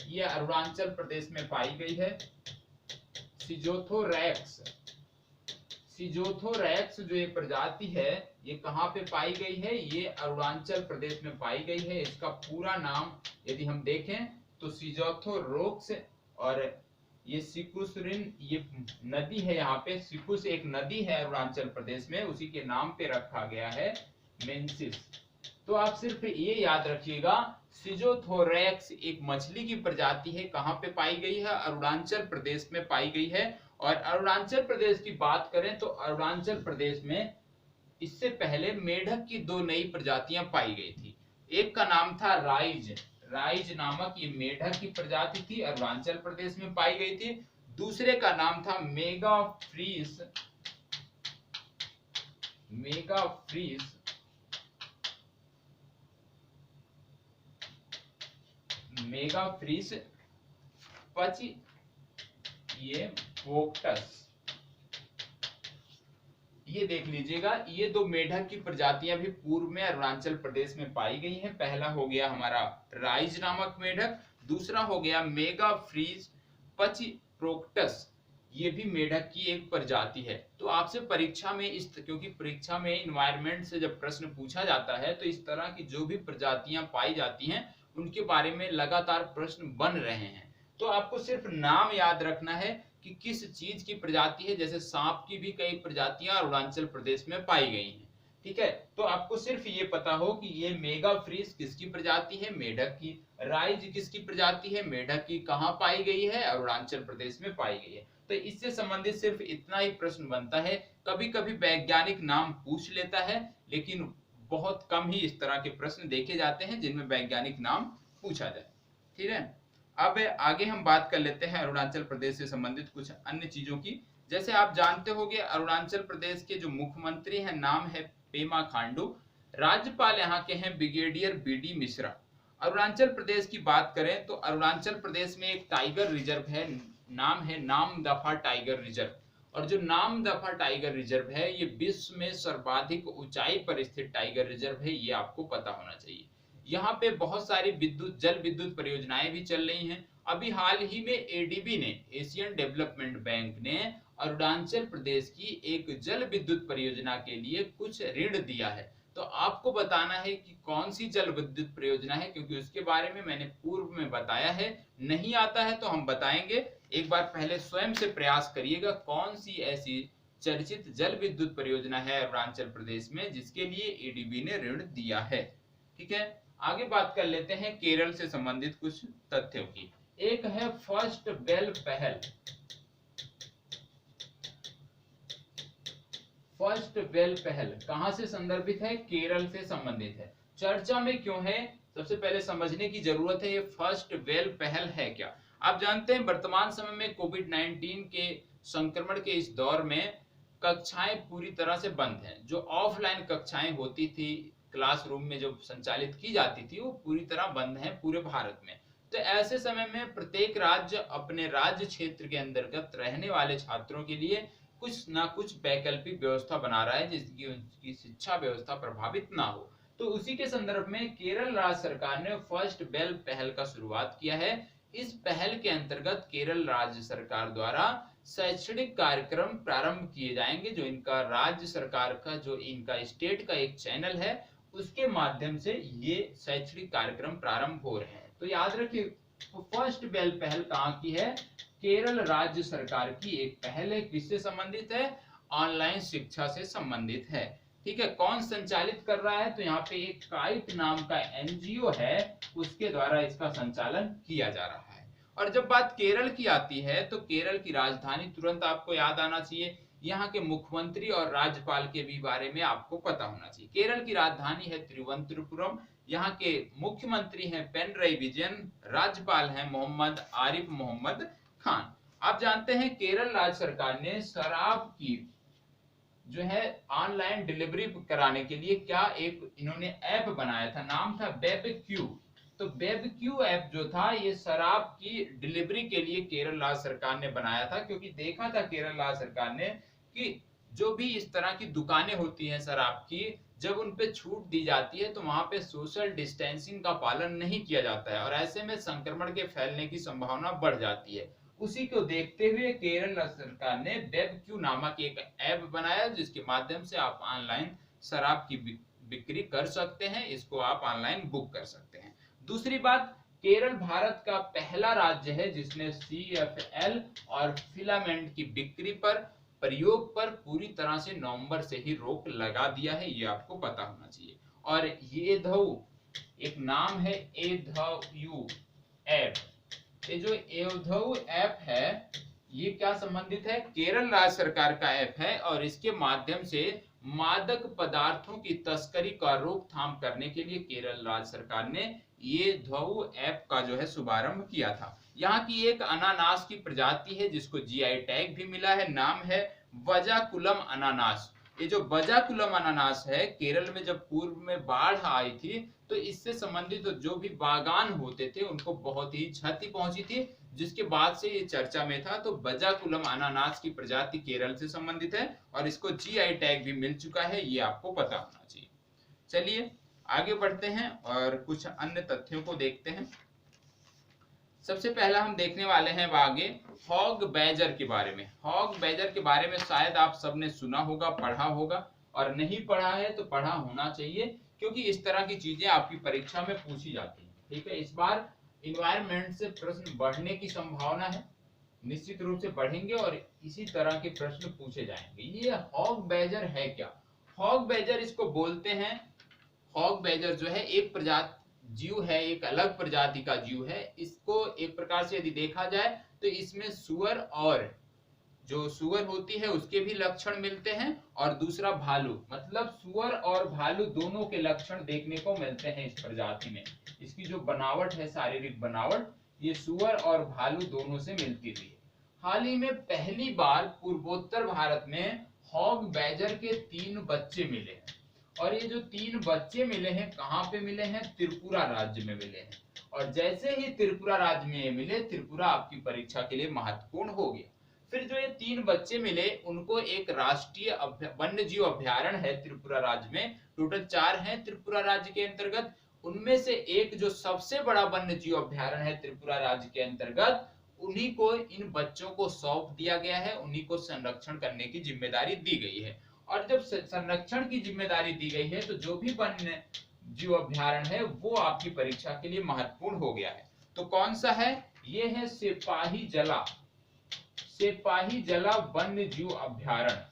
ये अरुणाचल प्रदेश में पाई गई है सिजोथोरैक्स। सिजोथोरैक्स जो ये प्रजाति है ये कहां पे पाई गई है? ये अरुणाचल प्रदेश में पाई गई है। इसका पूरा नाम यदि हम देखें तो सिजोथोरैक्स, और ये सिकुसरिन, ये नदी है यहाँ पे, सिकुस एक नदी है अरुणाचल प्रदेश में, उसी के नाम पे रखा गया है मेंसिस। तो आप सिर्फ ये याद रखिएगा, सिजोथोरैक्स एक मछली की प्रजाति है। कहां पे पाई गई है? अरुणाचल प्रदेश में पाई गई है। और अरुणाचल प्रदेश की बात करें तो अरुणाचल प्रदेश में इससे पहले मेढक की दो नई प्रजातियां पाई गई थी। एक का नाम था राइज, राइज नामक ये मेढक की प्रजाति थी, अरुणाचल प्रदेश में पाई गई थी। दूसरे का नाम था मेगाफ्रीस, मेगाफ्रीस मेगाफ्रीस पची, ये फोक्टस। ये देख लीजिएगा, ये दो मेढक की प्रजातियां भी पूर्व में अरुणाचल प्रदेश में पाई गई हैं। पहला हो गया हमारा राइज नामक मेढक, दूसरा हो गया मेगाफ्रीस पचिप्रोक्टस, ये भी मेढक की एक प्रजाति है। तो आपसे परीक्षा में क्योंकि परीक्षा में इन्वायरमेंट से जब प्रश्न पूछा जाता है तो इस तरह की जो भी प्रजातियां पाई जाती हैं उनके बारे में लगातार प्रश्न बन रहे हैं। तो आपको सिर्फ नाम याद रखना है कि किस चीज की प्रजाति है। जैसे सांप की भी कई प्रजातियां अरुणाचल प्रदेश में पाई गई हैं, ठीक है। तो आपको सिर्फ ये पता हो कि ये मेगाफ्रीस किसकी प्रजाति है? मेढक की। राइज किसकी प्रजाति है? मेढक की। कहाँ पाई गई है? अरुणाचल प्रदेश में पाई गई है। तो इससे संबंधित सिर्फ इतना ही प्रश्न बनता है। कभी कभी वैज्ञानिक नाम पूछ लेता है, लेकिन बहुत कम ही इस तरह के प्रश्न देखे जाते हैं जिनमें वैज्ञानिक नाम पूछा जाए, ठीक है। अब आगे हम बात कर लेते हैं अरुणाचल प्रदेश से संबंधित कुछ अन्य चीजों की। जैसे आप जानते होंगे अरुणाचल प्रदेश के जो मुख्यमंत्री हैं नाम है पेमा खांडू। राज्यपाल यहाँ के हैं ब्रिगेडियर बीडी मिश्रा। अरुणाचल प्रदेश की बात करें तो अरुणाचल प्रदेश में एक टाइगर रिजर्व है, नाम है नामदफा टाइगर रिजर्व। और जो नामदफा टाइगर रिजर्व है ये विश्व में सर्वाधिक ऊंचाई पर स्थित टाइगर रिजर्व है, ये आपको पता होना चाहिए। यहाँ पे बहुत सारी जल विद्युत परियोजनाएं भी चल रही हैं। अभी हाल ही में एडीबी ने, एशियन डेवलपमेंट बैंक ने अरुणाचल प्रदेश की एक जल विद्युत परियोजना के लिए कुछ ऋण दिया है। तो आपको बताना है कि कौन सी जल विद्युत परियोजना है, क्योंकि उसके बारे में मैंने पूर्व में बताया है। नहीं आता है तो हम बताएंगे। एक बार पहले स्वयं से प्रयास करिएगा कौन सी ऐसी चर्चित जल विद्युत परियोजना है अरुणाचल प्रदेश में जिसके लिए एडीबी ने ऋण दिया है। ठीक है, आगे बात कर लेते हैं केरल से संबंधित कुछ तथ्यों की। एक है फर्स्ट बेल पहल। फर्स्ट बेल पहल कहां से संदर्भित है? केरल से संबंधित है। चर्चा में क्यों है? सबसे पहले समझने की जरूरत है ये फर्स्ट बेल पहल है क्या। आप जानते हैं वर्तमान समय में कोविड-19 के संक्रमण के इस दौर में कक्षाएं पूरी तरह से बंद हैं। जो ऑफलाइन कक्षाएं होती थी, क्लासरूम में जो संचालित की जाती थी, वो पूरी तरह बंद है पूरे भारत में। तो ऐसे समय में प्रत्येक राज्य अपने राज्य क्षेत्र के अंतर्गत रहने वाले छात्रों के लिए कुछ ना कुछ वैकल्पिक व्यवस्था बना रहा है जिसकी उनकी शिक्षा व्यवस्था प्रभावित ना हो। तो उसी के संदर्भ में केरल राज्य सरकार ने फर्स्ट बेल पहल का शुरुआत किया है। इस पहल के अंतर्गत केरल राज्य सरकार द्वारा शैक्षणिक कार्यक्रम प्रारंभ किए जाएंगे। जो इनका राज्य सरकार का, जो इनका स्टेट का एक चैनल है, उसके माध्यम से ये शैक्षणिक कार्यक्रम प्रारंभ हो रहे हैं। तो याद रखिए फर्स्ट बेल पहल कहाँ की है? केरल राज्य सरकार की एक पहल है। किससे संबंधित है? ऑनलाइन शिक्षा से संबंधित है। ठीक है, कौन संचालित कर रहा है? तो यहाँ पे एक काइट नाम का एनजीओ है, उसके द्वारा इसका संचालन किया जा रहा है। और जब बात केरल की आती है तो केरल की राजधानी तुरंत आपको याद आना चाहिए। यहाँ के मुख्यमंत्री और राज्यपाल के भी बारे में आपको पता होना चाहिए। केरल की राजधानी है तिरुवनंतपुरम। यहाँ के मुख्यमंत्री हैं पिनरई विजयन, राज्यपाल हैं मोहम्मद आरिफ मोहम्मद खान। आप जानते हैं केरल राज्य सरकार ने शराब की जो है ऑनलाइन डिलीवरी कराने के लिए क्या एक इन्होंने ऐप बनाया था, नाम था बेबक्यू। तो बेबक्यू ऐप जो था ये शराब की डिलीवरी के लिए केरल राज्य सरकार ने बनाया था, क्योंकि देखा था केरल राज्य सरकार ने कि जो भी इस तरह की दुकानें होती हैं शराब की, जब उन पे छूट दी जाती है तो वहां पे सोशल डिस्टेंसिंग का पालन नहीं किया जाता है और ऐसे में संक्रमण के फैलने की संभावना बढ़ जाती है। उसी को देखते हुए केरल सरकार ने बेबक्यू नामक एक ऐप बनाया जिसके माध्यम से आप ऑनलाइन शराब की बिक्री कर सकते हैं, इसको आप ऑनलाइन बुक कर सकते हैं। दूसरी बात, केरल भारत का पहला राज्य है जिसने CFL और फिलामेंट की बिक्री पर, प्रयोग पर पूरी तरह से नवंबर से ही रोक लगा दिया है, ये आपको पता होना चाहिए। और ये एक नाम है एधयू ऐप। ये जो एधयू ऐप है ये क्या संबंधित है? केरल राज्य सरकार का ऐप है और इसके माध्यम से मादक पदार्थों की तस्करी का रोकथाम करने के लिए केरल राज्य सरकार ने ये एधयू ऐप का जो है शुभारंभ किया था। यहाँ की एक अनानास की प्रजाति है जिसको GI टैग भी मिला है, नाम है बजाकुलम अनानास। ये जो बजाकुलम अनानास है, केरल में जब पूर्व में बाढ़ आई थी तो इससे संबंधित तो जो भी बागान होते थे उनको बहुत ही क्षति पहुंची थी, जिसके बाद से ये चर्चा में था। तो बजाकुलम अनानास की प्रजाति केरल से संबंधित है और इसको GI टैग भी मिल चुका है, ये आपको पता होना चाहिए। चलिए आगे बढ़ते हैं और कुछ अन्य तथ्यों को देखते हैं। सबसे पहला हम देखने वाले हैं आगे हॉग बैजर के बारे में। हॉग बैजर के बारे में शायद आप सबने सुना होगा, पढ़ा होगा, और नहीं पढ़ा है तो पढ़ा होना चाहिए क्योंकि इस तरह की चीजें आपकी परीक्षा में पूछी जाती हैं। ठीक है, इस बार इन्वायरमेंट से प्रश्न बढ़ने की संभावना है, निश्चित रूप से बढ़ेंगे और इसी तरह के प्रश्न पूछे जाएंगे। ये हॉग बैजर है क्या? हॉग बैजर इसको बोलते हैं, हॉग बैजर जो है एक प्रजाति जीव है, एक अलग प्रजाति का जीव है। इसको एक प्रकार से यदि देखा जाए तो इसमें सुअर, और जो सुअर होती है उसके भी लक्षण मिलते हैं, और दूसरा भालू, मतलब सुअर और भालू दोनों के लक्षण देखने को मिलते हैं इस प्रजाति में। इसकी जो बनावट है, शारीरिक बनावट, ये सुअर और भालू दोनों से मिलती हुई है। हाल ही में पहली बार पूर्वोत्तर भारत में हॉग बैजर के 3 बच्चे मिले हैं और ये जो 3 बच्चे मिले हैं कहाँ पे मिले हैं? त्रिपुरा राज्य में मिले हैं। और जैसे ही त्रिपुरा राज्य में ये मिले, त्रिपुरा आपकी परीक्षा के लिए महत्वपूर्ण हो गया। फिर जो ये 3 बच्चे मिले उनको एक राष्ट्रीय वन्य जीव अभ्यारण्य है त्रिपुरा राज्य में, टोटल 4 हैं त्रिपुरा राज्य के अंतर्गत। उनमें से एक जो सबसे बड़ा वन्य जीव अभ्यारण्य है त्रिपुरा राज्य के अंतर्गत, उन्हीं को इन बच्चों को सौंप दिया गया है, उन्हीं को संरक्षण करने की जिम्मेदारी दी गई है। और जब संरक्षण की जिम्मेदारी दी गई है तो जो भी वन्य जीव अभ्यारण्य है वो आपकी परीक्षा के लिए महत्वपूर्ण हो गया है। तो कौन सा है? ये है सिपाही जला वन्य जीव अभ्यारण्य।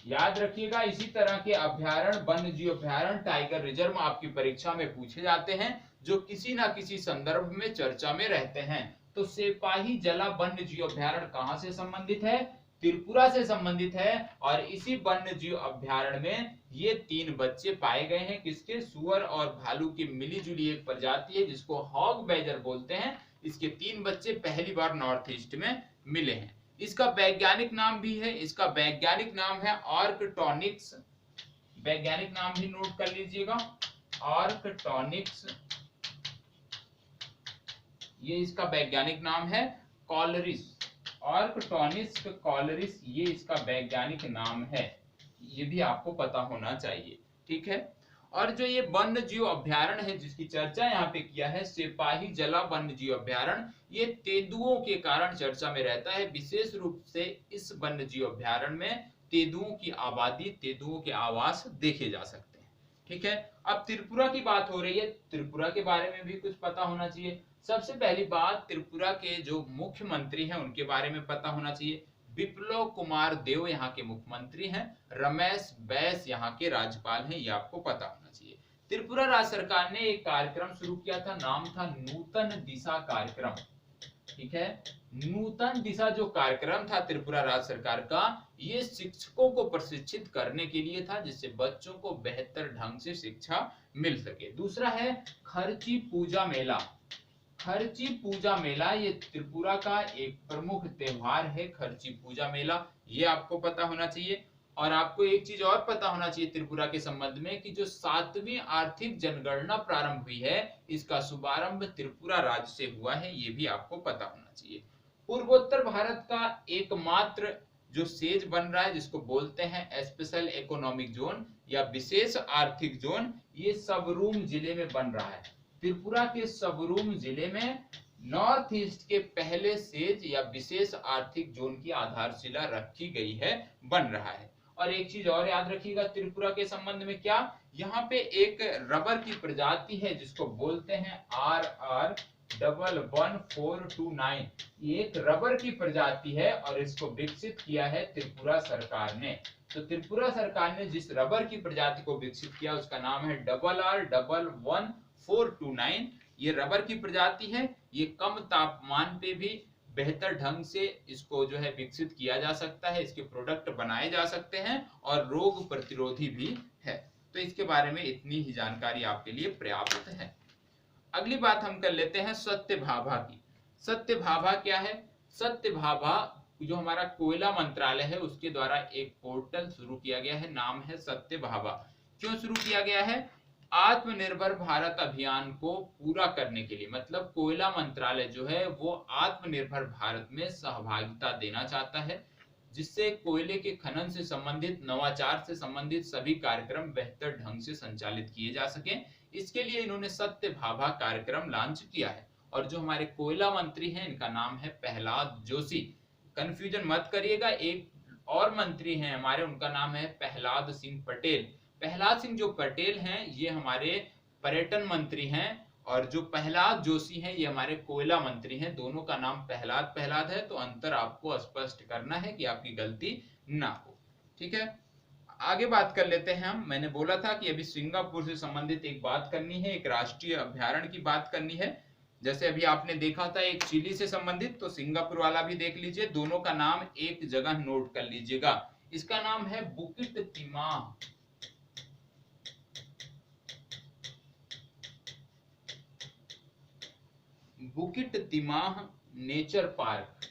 याद रखिएगा, इसी तरह के अभ्यारण्य, वन्य जीव अभ्यारण्य, टाइगर रिजर्व आपकी परीक्षा में पूछे जाते हैं, जो किसी ना किसी संदर्भ में चर्चा में रहते हैं। तो सिपाही जला वन्य जीव अभ्यारण्य कहां से संबंधित है? त्रिपुरा से संबंधित है। और इसी वन्य जीव अभ्यारण्य में ये 3 बच्चे पाए गए हैं। किसके? सुअर और भालू की मिलीजुली एक प्रजाति है जिसको हॉग बैजर बोलते हैं। इसके 3 बच्चे पहली बार नॉर्थ ईस्ट में मिले हैं। इसका वैज्ञानिक नाम भी है, इसका वैज्ञानिक नाम है आर्कटोनिक्स। वैज्ञानिक नाम भी नोट कर लीजिएगा, आर्कटोनिक्स। ये इसका वैज्ञानिक नाम है। कॉलरिस, आर्कटोनिक्स कॉलरिस, ये इसका वैज्ञानिक नाम है। ये भी आपको पता होना चाहिए, ठीक है। और जो ये वन्य जीव अभ्यारण्य है जिसकी चर्चा यहाँ पे किया है, सिपाही जला वन्य जीव अभ्यारण्य, ये तेंदुओं के कारण चर्चा में रहता है। विशेष रूप से इस वन्य जीव अभ्यारण्य में तेंदुओं की आबादी, तेंदुओं के आवास देखे जा सकते हैं, ठीक है। अब त्रिपुरा की बात हो रही है, त्रिपुरा के बारे में भी कुछ पता होना चाहिए। सबसे पहली बात, त्रिपुरा के जो मुख्यमंत्री हैं उनके बारे में पता होना चाहिए। विप्लव कुमार देव यहाँ के मुख्यमंत्री हैं, रमेश बैस यहाँ के राज्यपाल हैं, ये आपको पता होना चाहिए। त्रिपुरा राज्य सरकार ने एक कार्यक्रम शुरू किया था, नाम था नूतन दिशा कार्यक्रम, ठीक है। नूतन दिशा जो कार्यक्रम था त्रिपुरा राज्य सरकार का, ये शिक्षकों को प्रशिक्षित करने के लिए था, जिससे बच्चों को बेहतर ढंग से शिक्षा मिल सके। दूसरा है खर्ची पूजा मेला। खर्ची पूजा मेला ये त्रिपुरा का एक प्रमुख त्योहार है, खर्ची पूजा मेला, ये आपको पता होना चाहिए। और आपको एक चीज और पता होना चाहिए त्रिपुरा के संबंध में, कि जो 7वीं आर्थिक जनगणना प्रारंभ हुई है, इसका शुभारंभ त्रिपुरा राज्य से हुआ है, ये भी आपको पता होना चाहिए। पूर्वोत्तर भारत का एकमात्र जो सेज बन रहा है, जिसको बोलते हैं स्पेशल इकोनॉमिक जोन या विशेष आर्थिक जोन, ये सबरूम जिले में बन रहा है। त्रिपुरा के सबरूम जिले में नॉर्थ ईस्ट के पहले सेज या विशेष आर्थिक जोन की आधारशिला रखी गई है, बन रहा है। और एक चीज और याद रखिएगा त्रिपुरा के संबंध में, क्या यहाँ पे एक रबर की प्रजाति है जिसको बोलते हैं RR11429, ये एक रबर की प्रजाति है और इसको विकसित किया है त्रिपुरा सरकार ने। तो त्रिपुरा सरकार ने जिस रबर की प्रजाति को विकसित किया उसका नाम है RR11429। ये रबर की प्रजाति है, ये कम तापमान पे भी बेहतर ढंग से इसको जो है विकसित किया जा सकता है, इसके प्रोडक्ट बनाए जा सकते हैं और रोग प्रतिरोधी भी है। तो इसके बारे में इतनी ही जानकारी आपके लिए पर्याप्त है। अगली बात हम कर लेते हैं सत्यभाभा की। सत्यभाभा क्या है? सत्यभाभा जो हमारा कोयला मंत्रालय है उसके द्वारा एक पोर्टल शुरू किया गया है, नाम है सत्यभाभा। क्यों शुरू किया गया है? आत्मनिर्भर भारत अभियान को पूरा करने के लिए, मतलब कोयला मंत्रालय जो है वो आत्मनिर्भर भारत में सहभागिता देना चाहता है, जिससे कोयले के खनन से संबंधित, नवाचार से संबंधित सभी कार्यक्रम बेहतर ढंग से संचालित किए जा सके। इसके लिए इन्होंने सत्यभाभा कार्यक्रम लॉन्च किया है। और जो हमारे कोयला मंत्री हैं इनका नाम है प्रहलाद जोशी। कंफ्यूजन मत करिएगा, एक और मंत्री हैं हमारे, उनका नाम है प्रहलाद सिंह पटेल। प्रहलाद सिंह जो पटेल हैं ये हमारे पर्यटन मंत्री हैं, और जो प्रहलाद जोशी हैं ये हमारे कोयला मंत्री हैं। दोनों का नाम प्रहलाद प्रहलाद है, तो अंतर आपको स्पष्ट करना है कि आपकी गलती ना हो, ठीक है। आगे बात कर लेते हैं हम। मैंने बोला था कि अभी सिंगापुर से संबंधित एक बात करनी है, एक राष्ट्रीय अभ्यारण्य की बात करनी है। जैसे अभी आपने देखा था एक चिली से संबंधित, तो सिंगापुर वाला भी देख लीजिए। दोनों का नाम एक जगह नोट कर लीजिएगा। इसका नाम है बुकिट तिमाह। बुकिट तिमाह नेचर पार्क,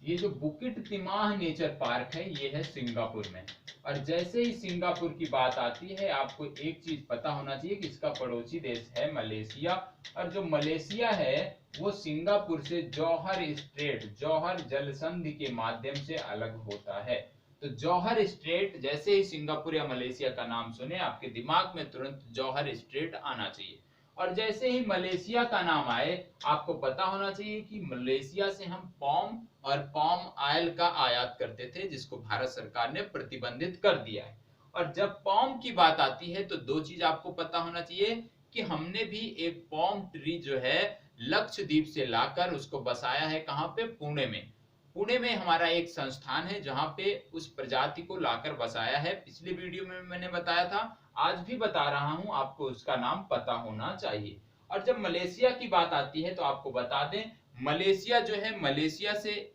ये जो बुकिट तिमाह नेचर पार्क है ये है सिंगापुर में। और जैसे ही सिंगापुर की बात आती है आपको एक चीज पता होना चाहिए कि इसका पड़ोसी देश है मलेशिया। और जो मलेशिया है वो सिंगापुर से जौहर स्ट्रेट, जौहर जल संधि के माध्यम से अलग होता है। तो जौहर स्ट्रेट, जैसे ही सिंगापुर या मलेशिया का नाम सुने आपके दिमाग में तुरंत जौहर स्ट्रेट आना चाहिए। और जैसे ही मलेशिया का नाम आए आपको पता होना चाहिए कि मलेशिया से हम पाम और पाम ऑयल का आयात करते थे, जिसको भारत सरकार ने प्रतिबंधित कर दिया है। और जब पाम की बात आती है तो दो चीज आपको पता होना चाहिए कि हमने भी एक पाम ट्री जो है लक्षद्वीप से लाकर उसको बसाया है। कहां पे? पुणे में। पुणे में हमारा एक संस्थान है जहां पे उस प्रजाति को लाकर बसाया है। पिछले वीडियो में मैंने बताया था, आज भी बता रहा हूं, आपको उसका नाम पता होना चाहिए। और जब मलेशिया की बात आती है तो आपको बता दें, मलेशिया जो है, मलेशिया से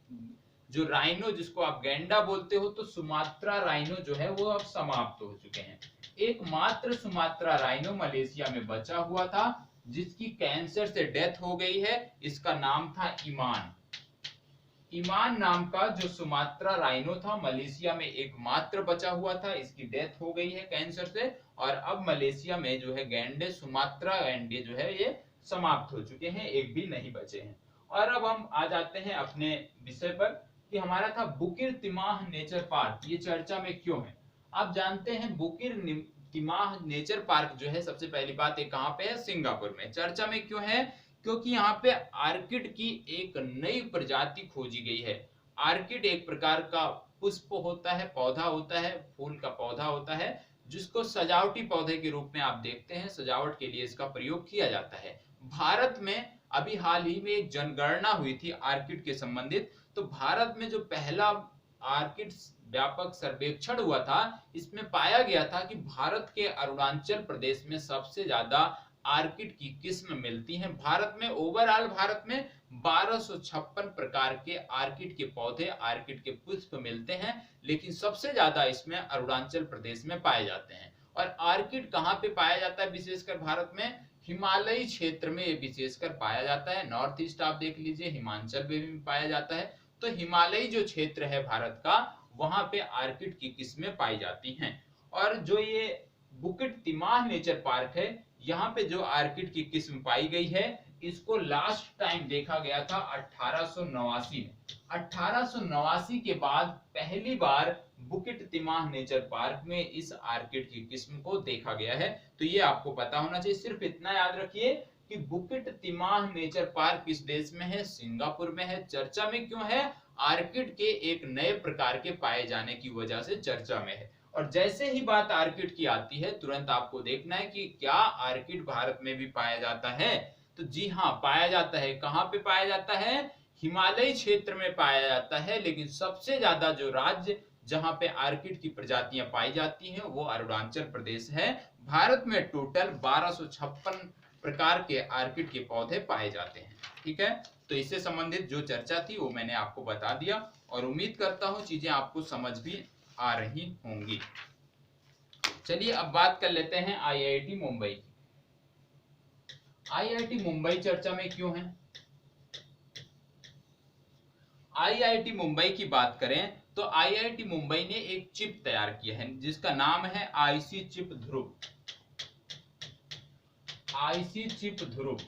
जो राइनो, जिसको आप गैंडा बोलते हो, तो सुमात्रा राइनो जो है वो अब समाप्त हो चुके हैं। एकमात्र सुमात्रा राइनो मलेशिया में बचा हुआ था जिसकी कैंसर से डेथ हो गई है। इसका नाम था ईमान। ईमान नाम का जो सुमात्रा राइनो था मलेशिया में एकमात्र बचा हुआ था, इसकी डेथ हो गई है कैंसर से। और अब मलेशिया में जो है गैंडे, सुमात्रा गैंडे जो है ये समाप्त हो चुके हैं, एक भी नहीं बचे हैं। और अब हम आ जाते हैं अपने विषय पर कि हमारा था बुकिर तिमाह नेचर पार्क, ये चर्चा में क्यों है। आप जानते हैं बुकिर तिमाह नेचर पार्क जो है, सबसे पहली बात ये कहां पे है? सिंगापुर में। चर्चा में क्यों है? क्योंकि यहाँ पे आर्किड की एक नई प्रजाति खोजी गई है। आर्किड एक प्रकार का पुष्प होता है, पौधा होता है, फूल का पौधा होता है, जिसको सजावटी पौधे के रूप में आप देखते हैं, सजावट के लिए इसका प्रयोग किया जाता है। भारत में अभी हाल ही में एक जनगणना हुई थी आर्किड के संबंधित। तो भारत में जो पहला आर्किड व्यापक सर्वेक्षण हुआ था, इसमें पाया गया था कि भारत के अरुणाचल प्रदेश में सबसे ज्यादा आर्किड की किस्म मिलती हैं। भारत में ओवरऑल भारत में 1256 प्रकार के आर्किड के पौधे, आर्किड के पुष्प मिलते हैं, लेकिन सबसे ज्यादा इसमें अरुणाचल प्रदेश में पाए जाते हैं। और आर्किड कहाँ पे पाया जाता है विशेषकर भारत में? हिमालयी क्षेत्र में ये विशेषकर पाया जाता है। नॉर्थ ईस्ट आप देख लीजिए, हिमाचल में भी पाया जाता है। तो हिमालयी जो क्षेत्र है भारत का, वहां पे आर्किड की किस्में पाई जाती हैं। और जो ये बुकिट तिमाह नेचर पार्क है, यहाँ पे जो आर्किड की किस्म पाई गई है, इसको लास्ट टाइम देखा गया था 1889 में। 1889 के बाद पहली बार बुकिट तिमाह नेचर पार्क में इस आर्किड की किस्म को देखा गया है। तो ये आपको पता होना चाहिए। सिर्फ इतना याद रखिए कि बुकिट तिमाह नेचर पार्क किस देश में है? सिंगापुर में है। चर्चा में क्यों है? आर्किड के एक नए प्रकार के पाए जाने की वजह से चर्चा में है। और जैसे ही बात आर्किड की आती है, तुरंत आपको देखना है कि क्या आर्किड भारत में भी पाया जाता है? तो जी हाँ, पाया जाता है। कहां पे पाया जाता है? हिमालयी क्षेत्र में पाया जाता है। लेकिन सबसे ज्यादा जो राज्य जहां पे आर्किड की प्रजातियां पाई जाती हैं वो अरुणाचल प्रदेश है। भारत में टोटल 1256 प्रकार के आर्किड के पौधे पाए जाते हैं। ठीक है, तो इससे संबंधित जो चर्चा थी वो मैंने आपको बता दिया, और उम्मीद करता हूं चीजें आपको समझ भी आ रही होंगी। चलिए अब बात कर लेते हैं आईआईटी मुंबई की। आईआईटी मुंबई चर्चा में क्यों है? आईआईटी मुंबई की बात करें तो आईआईटी मुंबई ने एक चिप तैयार किया है जिसका नाम है आईसी चिप ध्रुव। आईसी चिप ध्रुव,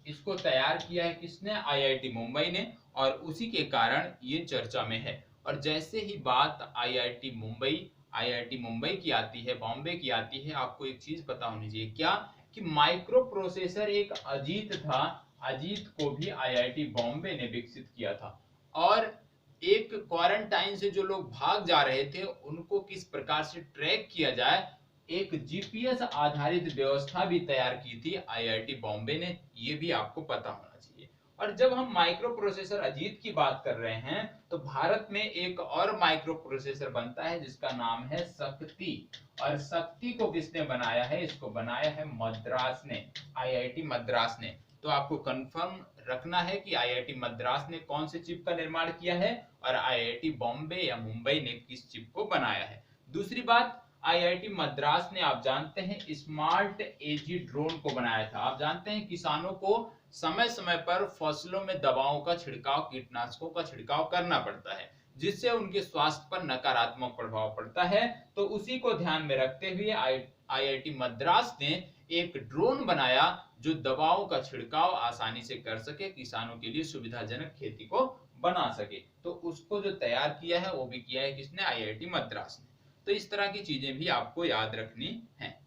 इसको तैयार किया है किसने? आईआईटी मुंबई ने, और उसी के कारण ये चर्चा में है। और जैसे ही बात आईआईटी मुंबई की आती है, बॉम्बे की आती है, आपको एक चीज पता होनी चाहिए। क्या? कि माइक्रो प्रोसेसर एक अजीत था, अजीत को भी आईआईटी बॉम्बे ने विकसित किया था। और एक क्वारंटाइन से जो लोग भाग जा रहे थे उनको किस प्रकार से ट्रैक किया जाए, एक जीपीएस आधारित व्यवस्था भी तैयार की थी आईआईटी बॉम्बे ने, ये भी आपको पता होना चाहिए। और जब हम माइक्रो प्रोसेसर अजीत की बात कर रहे हैं तो भारत में एक और माइक्रो प्रोसेसर बनता है जिसका नाम है शक्ति। और शक्ति को किसने बनाया है? इसको बनाया है मद्रास ने, आईआईटी मद्रास ने। तो आपको कंफर्म रखना है कि आईआईटी मद्रास ने कौन से चिप का निर्माण किया है और आईआईटी बॉम्बे या मुंबई ने किस चिप को बनाया है। दूसरी बात, आईआईटी मद्रास ने, आप जानते हैं, स्मार्ट एजी ड्रोन को बनाया था। आप जानते हैं किसानों को समय समय पर फसलों में दवाओं का छिड़काव, कीटनाशकों का छिड़काव करना पड़ता है, जिससे उनके स्वास्थ्य पर नकारात्मक प्रभाव पड़ता है। तो उसी को ध्यान में रखते हुए आईआईटी मद्रास ने एक ड्रोन बनाया जो दवाओं का छिड़काव आसानी से कर सके, किसानों के लिए सुविधाजनक खेती को बना सके। तो उसको जो तैयार किया है वो भी किया है किसने? आईआईटी मद्रास ने। तो इस तरह की चीजें भी आपको याद रखनी है।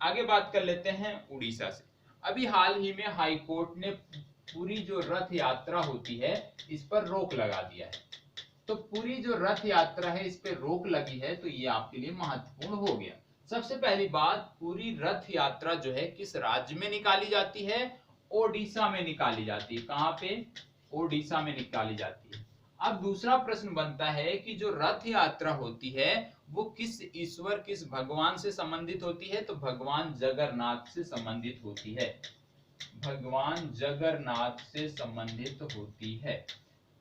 आगे बात कर लेते हैं उड़ीसा से। अभी हाल ही में हाई कोर्ट ने पूरी जो रथ यात्रा होती है इस पर रोक लगा दिया है। तो पूरी जो रथ यात्रा है इस पे रोक लगी है, तो ये आपके लिए महत्वपूर्ण हो गया। सबसे पहली बात, पूरी रथ यात्रा जो है किस राज्य में निकाली जाती है? ओडिशा में निकाली जाती है। कहां पे? ओडिशा में निकाली जाती है। अब दूसरा प्रश्न बनता है कि जो रथ यात्रा होती है वो किस ईश्वर, किस भगवान से संबंधित होती है? तो भगवान जगन्नाथ से संबंधित होती है। भगवान जगन्नाथ से संबंधित होती है।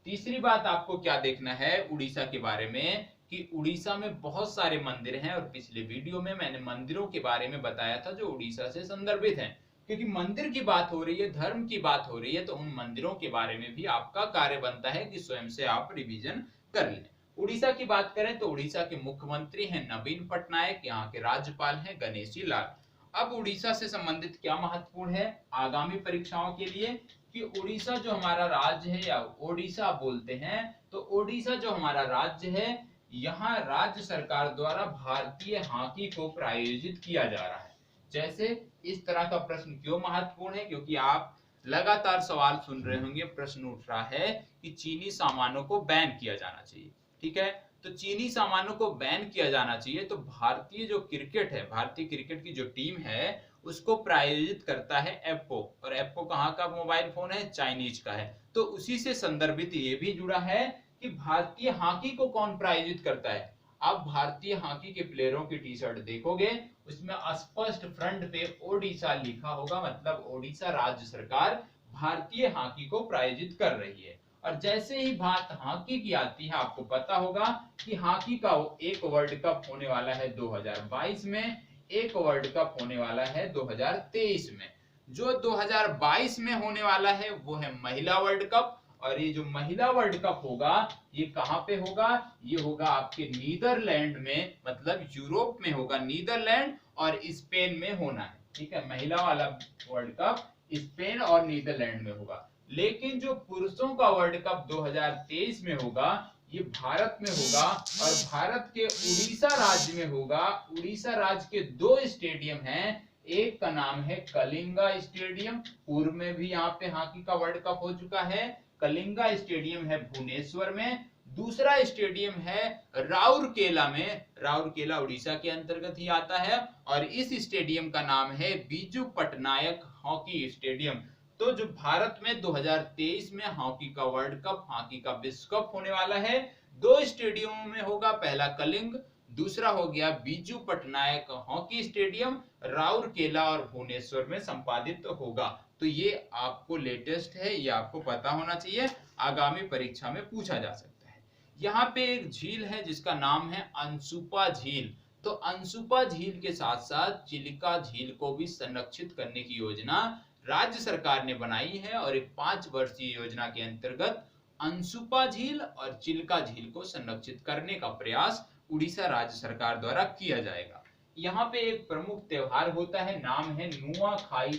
तीसरी बात आपको क्या देखना है उड़ीसा के बारे में कि उड़ीसा में बहुत सारे मंदिर हैं, और पिछले वीडियो में मैंने मंदिरों के बारे में बताया था जो उड़ीसा से संदर्भित हैं। क्योंकि मंदिर की बात हो रही है, धर्म की बात हो रही है, तो उन मंदिरों के बारे में भी आपका कार्य बनता है कि स्वयं से आप रिवीजन कर लें। उड़ीसा की बात करें तो उड़ीसा के मुख्यमंत्री हैं नवीन पटनायक, यहाँ के राज्यपाल हैं गणेशी लाल। अब उड़ीसा से संबंधित क्या महत्वपूर्ण है आगामी परीक्षाओं के लिए कि उड़ीसा जो हमारा राज्य है, या ओडिशा बोलते हैं, तो ओडिशा जो हमारा राज्य है, यहाँ राज्य सरकार द्वारा भारतीय हॉकी को प्रायोजित किया जा रहा है। जैसे इस तरह का प्रश्न क्यों महत्वपूर्ण है? क्योंकि आप लगातार सवाल सुन रहे होंगे, प्रश्न उठ रहा है कि चीनी सामानों को बैन किया जाना चाहिए। ठीक है, तो चीनी सामानों को बैन किया जाना चाहिए, तो भारतीय जो क्रिकेट है, भारतीय क्रिकेट की जो टीम है उसको प्रायोजित करता है एप्पो, और एप्पो कहाँ का मोबाइल फोन है? चाइनीज का है। तो उसी से संदर्भित ये भी जुड़ा है कि भारतीय हॉकी को कौन प्रायोजित करता है। आप भारतीय हॉकी के प्लेयरों की टी शर्ट देखोगे उसमें स्पष्ट फ्रंट पे ओडिशा लिखा होगा, मतलब ओडिशा राज्य सरकार भारतीय हॉकी को प्रायोजित कर रही है। और जैसे ही बात हॉकी की आती है, आपको पता होगा कि हॉकी का एक वर्ल्ड कप होने वाला है 2022 में, एक वर्ल्ड कप होने वाला है 2023 में। जो 2022 में होने वाला है वो है महिला वर्ल्ड कप, और ये जो महिला वर्ल्ड कप होगा ये कहां पे होगा? ये होगा आपके नीदरलैंड में, मतलब यूरोप में होगा। नीदरलैंड और स्पेन में होना है। ठीक है, महिला वाला वर्ल्ड कप स्पेन और नीदरलैंड में होगा। लेकिन जो पुरुषों का वर्ल्ड कप 2023 में होगा ये भारत में होगा, और भारत के उड़ीसा राज्य में होगा। उड़ीसा राज्य के दो स्टेडियम हैं, एक का नाम है कलिंगा स्टेडियम, पूर्व में भी यहाँ पे हॉकी का वर्ल्ड कप हो चुका है। कलिंगा स्टेडियम है भुवनेश्वर में। दूसरा स्टेडियम है राउरकेला में, राउरकेला उड़ीसा के अंतर्गत ही आता है, और इस स्टेडियम का नाम है बीजू पटनायक हॉकी स्टेडियम। तो जो भारत में 2023 में हॉकी का वर्ल्ड कप, हॉकी का विश्व कप होने वाला है, दो स्टेडियमों में होगा। पहला कलिंग, दूसरा हो गया बीजू पटनायक हॉकी स्टेडियम, राउरकेला और भुवनेश्वर में संपादित होगा। तो ये आपको लेटेस्ट है, ये आपको पता होना चाहिए, आगामी परीक्षा में पूछा जा सकता है। यहाँ पे एक झील है जिसका नाम है अनसुपा झील। तो अनसुपा झील के साथ साथ चिलिका झील को भी संरक्षित करने की योजना राज्य सरकार ने बनाई है, और एक 5 वर्षीय योजना के अंतर्गत अनसुपा झील और चिल्का झील को संरक्षित करने का प्रयास उड़ीसा राज्य सरकार द्वारा किया जाएगा। यहाँ पे एक प्रमुख त्योहार होता है, नाम है नुआखाई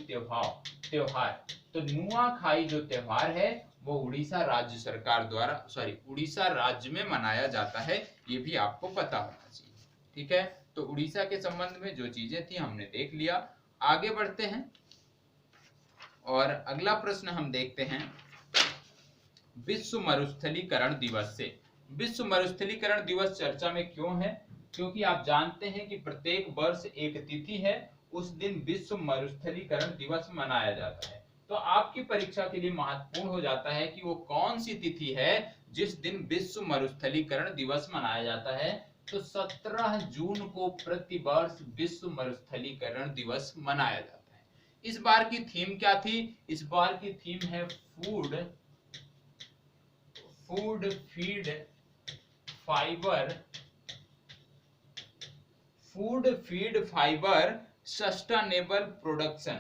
त्योहार। तो नुआखाई जो त्योहार है वो उड़ीसा राज्य सरकार द्वारा, उड़ीसा राज्य में मनाया जाता है, ये भी आपको पता होना चाहिए। ठीक है, तो उड़ीसा के संबंध में जो चीजें थी हमने देख लिया। आगे बढ़ते हैं और अगला प्रश्न हम देखते हैं विश्व मरुस्थलीकरण दिवस से। विश्व मरुस्थलीकरण दिवस चर्चा में क्यों है? क्योंकि आप जानते हैं कि प्रत्येक वर्ष एक तिथि है, उस दिन विश्व मरुस्थलीकरण दिवस मनाया जाता है। तो आपकी परीक्षा के लिए महत्वपूर्ण हो जाता है कि वो कौन सी तिथि है जिस दिन विश्व मरुस्थलीकरण दिवस मनाया जाता है। तो 17 जून को प्रतिवर्ष विश्व मरुस्थलीकरण दिवस मनाया जाता है। इस बार की थीम क्या थी? इस बार की थीम है food feed fibre sustainable production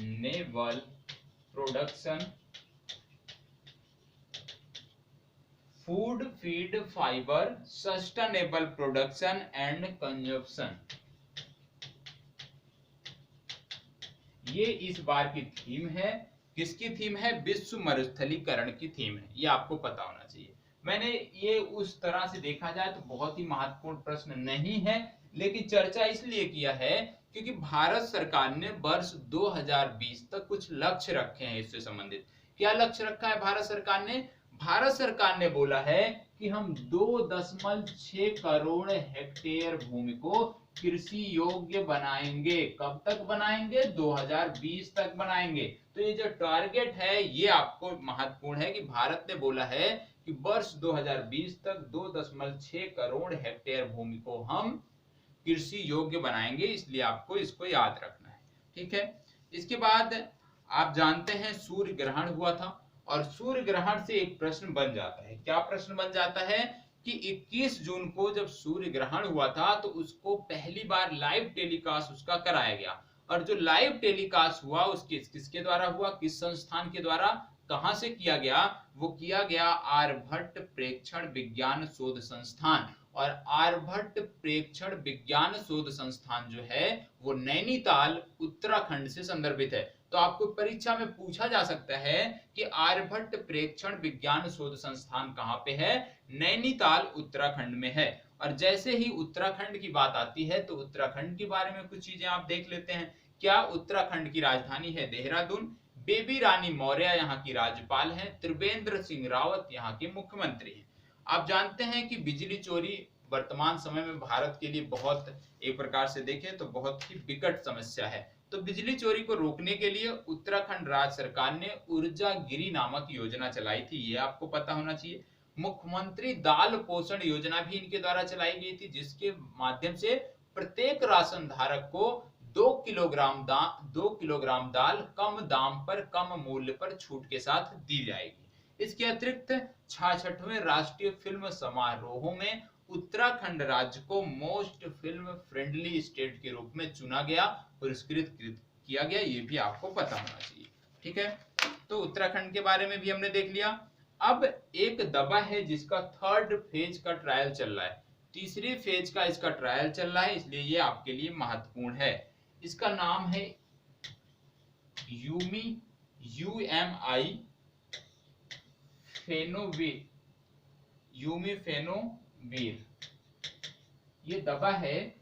naval production, food feed fibre, sustainable production and consumption. ये इस बार की थीम है। किसकी थीम है? विश्व मरुस्थलीकरण की थीम है। ये आपको पता होना चाहिए। मैंने ये उस तरह से देखा जाए तो बहुत ही महत्वपूर्ण प्रश्न नहीं है, लेकिन चर्चा इसलिए किया है क्योंकि भारत सरकार ने वर्ष 2020 तक कुछ लक्ष्य रखे हैं इससे संबंधित। क्या लक्ष्य रखा है भारत सरकार ने? भारत सरकार ने बोला है कि हम 2.6 करोड़ हेक्टेयर भूमि को कृषि योग्य बनाएंगे। कब तक बनाएंगे? 2020 तक बनाएंगे। तो ये जो टारगेट है ये आपको महत्वपूर्ण है कि भारत ने बोला है कि वर्ष 2020 तक 2.6 करोड़ हेक्टेयर भूमि को हम कृषि योग्य बनाएंगे, इसलिए आपको इसको याद रखना है। ठीक है। इसके बाद आप जानते हैं सूर्य ग्रहण हुआ था, और सूर्य ग्रहण से एक प्रश्न बन जाता है। क्या प्रश्न बन जाता है कि 21 जून को जब सूर्य ग्रहण हुआ था तो उसको पहली बार लाइव टेलीकास्ट उसका कराया गया, और जो लाइव टेलीकास्ट हुआ उसके किसके द्वारा हुआ, किस संस्थान के द्वारा, कहां से किया गया? वो किया गया आर्यभट्ट प्रेक्षण विज्ञान शोध संस्थान। और आर्यभट्ट प्रेक्षण विज्ञान शोध संस्थान जो है वो नैनीताल उत्तराखंड से संदर्भित है। तो आपको परीक्षा में पूछा जा सकता है कि आर्यभट्ट प्रेक्षण विज्ञान शोध संस्थान कहाँ पे है? नैनीताल उत्तराखंड में है। और जैसे ही उत्तराखंड की बात आती है तो उत्तराखंड के बारे में कुछ चीजें आप देख लेते हैं। क्या उत्तराखंड की राजधानी है देहरादून। बेबी रानी मौर्य यहाँ की राज्यपाल हैं। त्रिवेंद्र सिंह रावत यहाँ के मुख्यमंत्री हैं। आप जानते हैं कि बिजली चोरी वर्तमान समय में भारत के लिए बहुत, एक प्रकार से देखें तो बहुत ही विकट समस्या है। तो बिजली चोरी को रोकने के लिए उत्तराखंड राज्य सरकार ने ऊर्जा गिरी नामक योजना चलाई थी, ये आपको पता होना चाहिए। मुख्यमंत्री दाल पोषण योजना भी इनके द्वारा चलाई गई थी, जिसके माध्यम से प्रत्येक राशन धारक को 2 किलोग्राम दाल कम दाम पर, कम मूल्य पर छूट के साथ दी जाएगी। इसके अतिरिक्त 66वें राष्ट्रीय फिल्म समारोहों में उत्तराखंड राज्य को मोस्ट फिल्म फ्रेंडली स्टेट के रूप में चुना गया, पुरस्कृत किया गया, ये भी आपको पता होना चाहिए। ठीक है। तो उत्तराखंड के बारे में भी हमने देख लिया। अब एक दवा है जिसका 3rd फेज का ट्रायल चल रहा है, तीसरी फेज का इसका ट्रायल चल रहा है, इसलिए ये आपके लिए महत्वपूर्ण है। इसका नाम है यूमीफेनोवीर। ये दवा है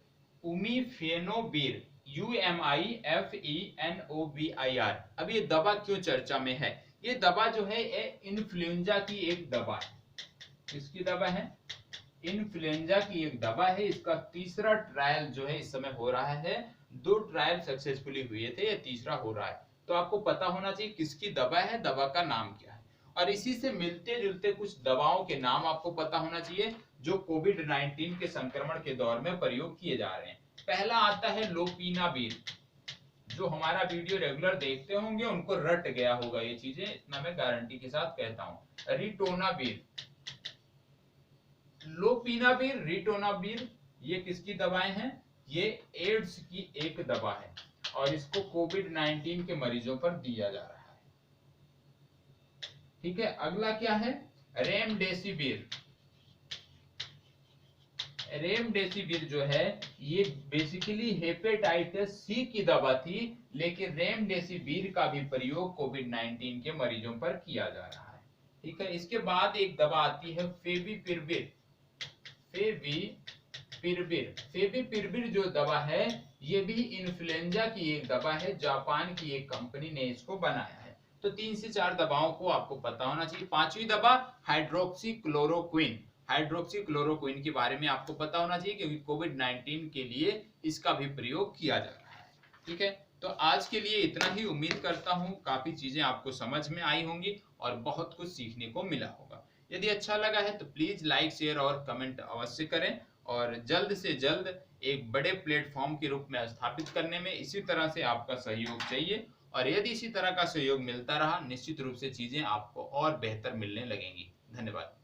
उमीफेनोवीर, UMIFENOVIR। अब ये दवा क्यों चर्चा में है? ये दवा जो है इन्फ्लुएंजा की एक दवा है। किसकी दवा है? इन्फ्लुएंजा की एक दवा है। इसका तीसरा ट्रायल जो है इस समय हो रहा है। 2 ट्रायल सक्सेसफुली हुए थे, ये तीसरा हो रहा है। तो आपको पता होना चाहिए किसकी दवा है, दवा का नाम क्या है। और इसी से मिलते जुलते कुछ दवाओं के नाम आपको पता होना चाहिए जो कोविड-19 के संक्रमण के दौर में प्रयोग किए जा रहे हैं। पहला आता है लोपिनावीर। जो हमारा वीडियो रेगुलर देखते होंगे उनको रट गया होगा ये चीजें, इतना मैं गारंटी के साथ कहता हूं। रिटोनावीर, लोपिनावीर, रिटोनावीर, ये किसकी दवाएं हैं? ये एड्स की एक दवा है और इसको कोविड-19 के मरीजों पर दिया जा रहा है। ठीक है। अगला क्या है? रेमडेसिविर। रेमडेसिविर जो है ये बेसिकली हेपेटाइटिस सी की दवा थी, लेकिन रेमडेसिविर का भी प्रयोग कोविड-19 के मरीजों पर किया जा रहा है। ठीक है। इसके बाद एक दवा आती है फेविपिरविर। फेविपिरविर जो दवा है ये भी इन्फ्लुएंजा की एक दवा है, जापान की एक कंपनी ने इसको बनाया है। तो 3 से 4 दवाओं को आपको पता होना चाहिए। 5वीं दवा हाइड्रोक्सीक्लोरोक्विन। हाइड्रोक्सीक्लोरोक्विन के बारे में आपको पता होना चाहिए क्योंकि कोविड-19 के लिए इसका भी प्रयोग किया जा रहा है। ठीक है। तो आज के लिए इतना ही। उम्मीद करता हूं काफी चीजें आपको समझ में आई होंगी और बहुत कुछ सीखने को मिला होगा। यदि अच्छा लगा है तो प्लीज लाइक, शेयर और कमेंट अवश्य करें, और जल्द से जल्द एक बड़े प्लेटफॉर्म के रूप में स्थापित करने में इसी तरह से आपका सहयोग चाहिए। और यदि इसी तरह का सहयोग मिलता रहा, निश्चित रूप से चीजें आपको और बेहतर मिलने लगेंगी। धन्यवाद।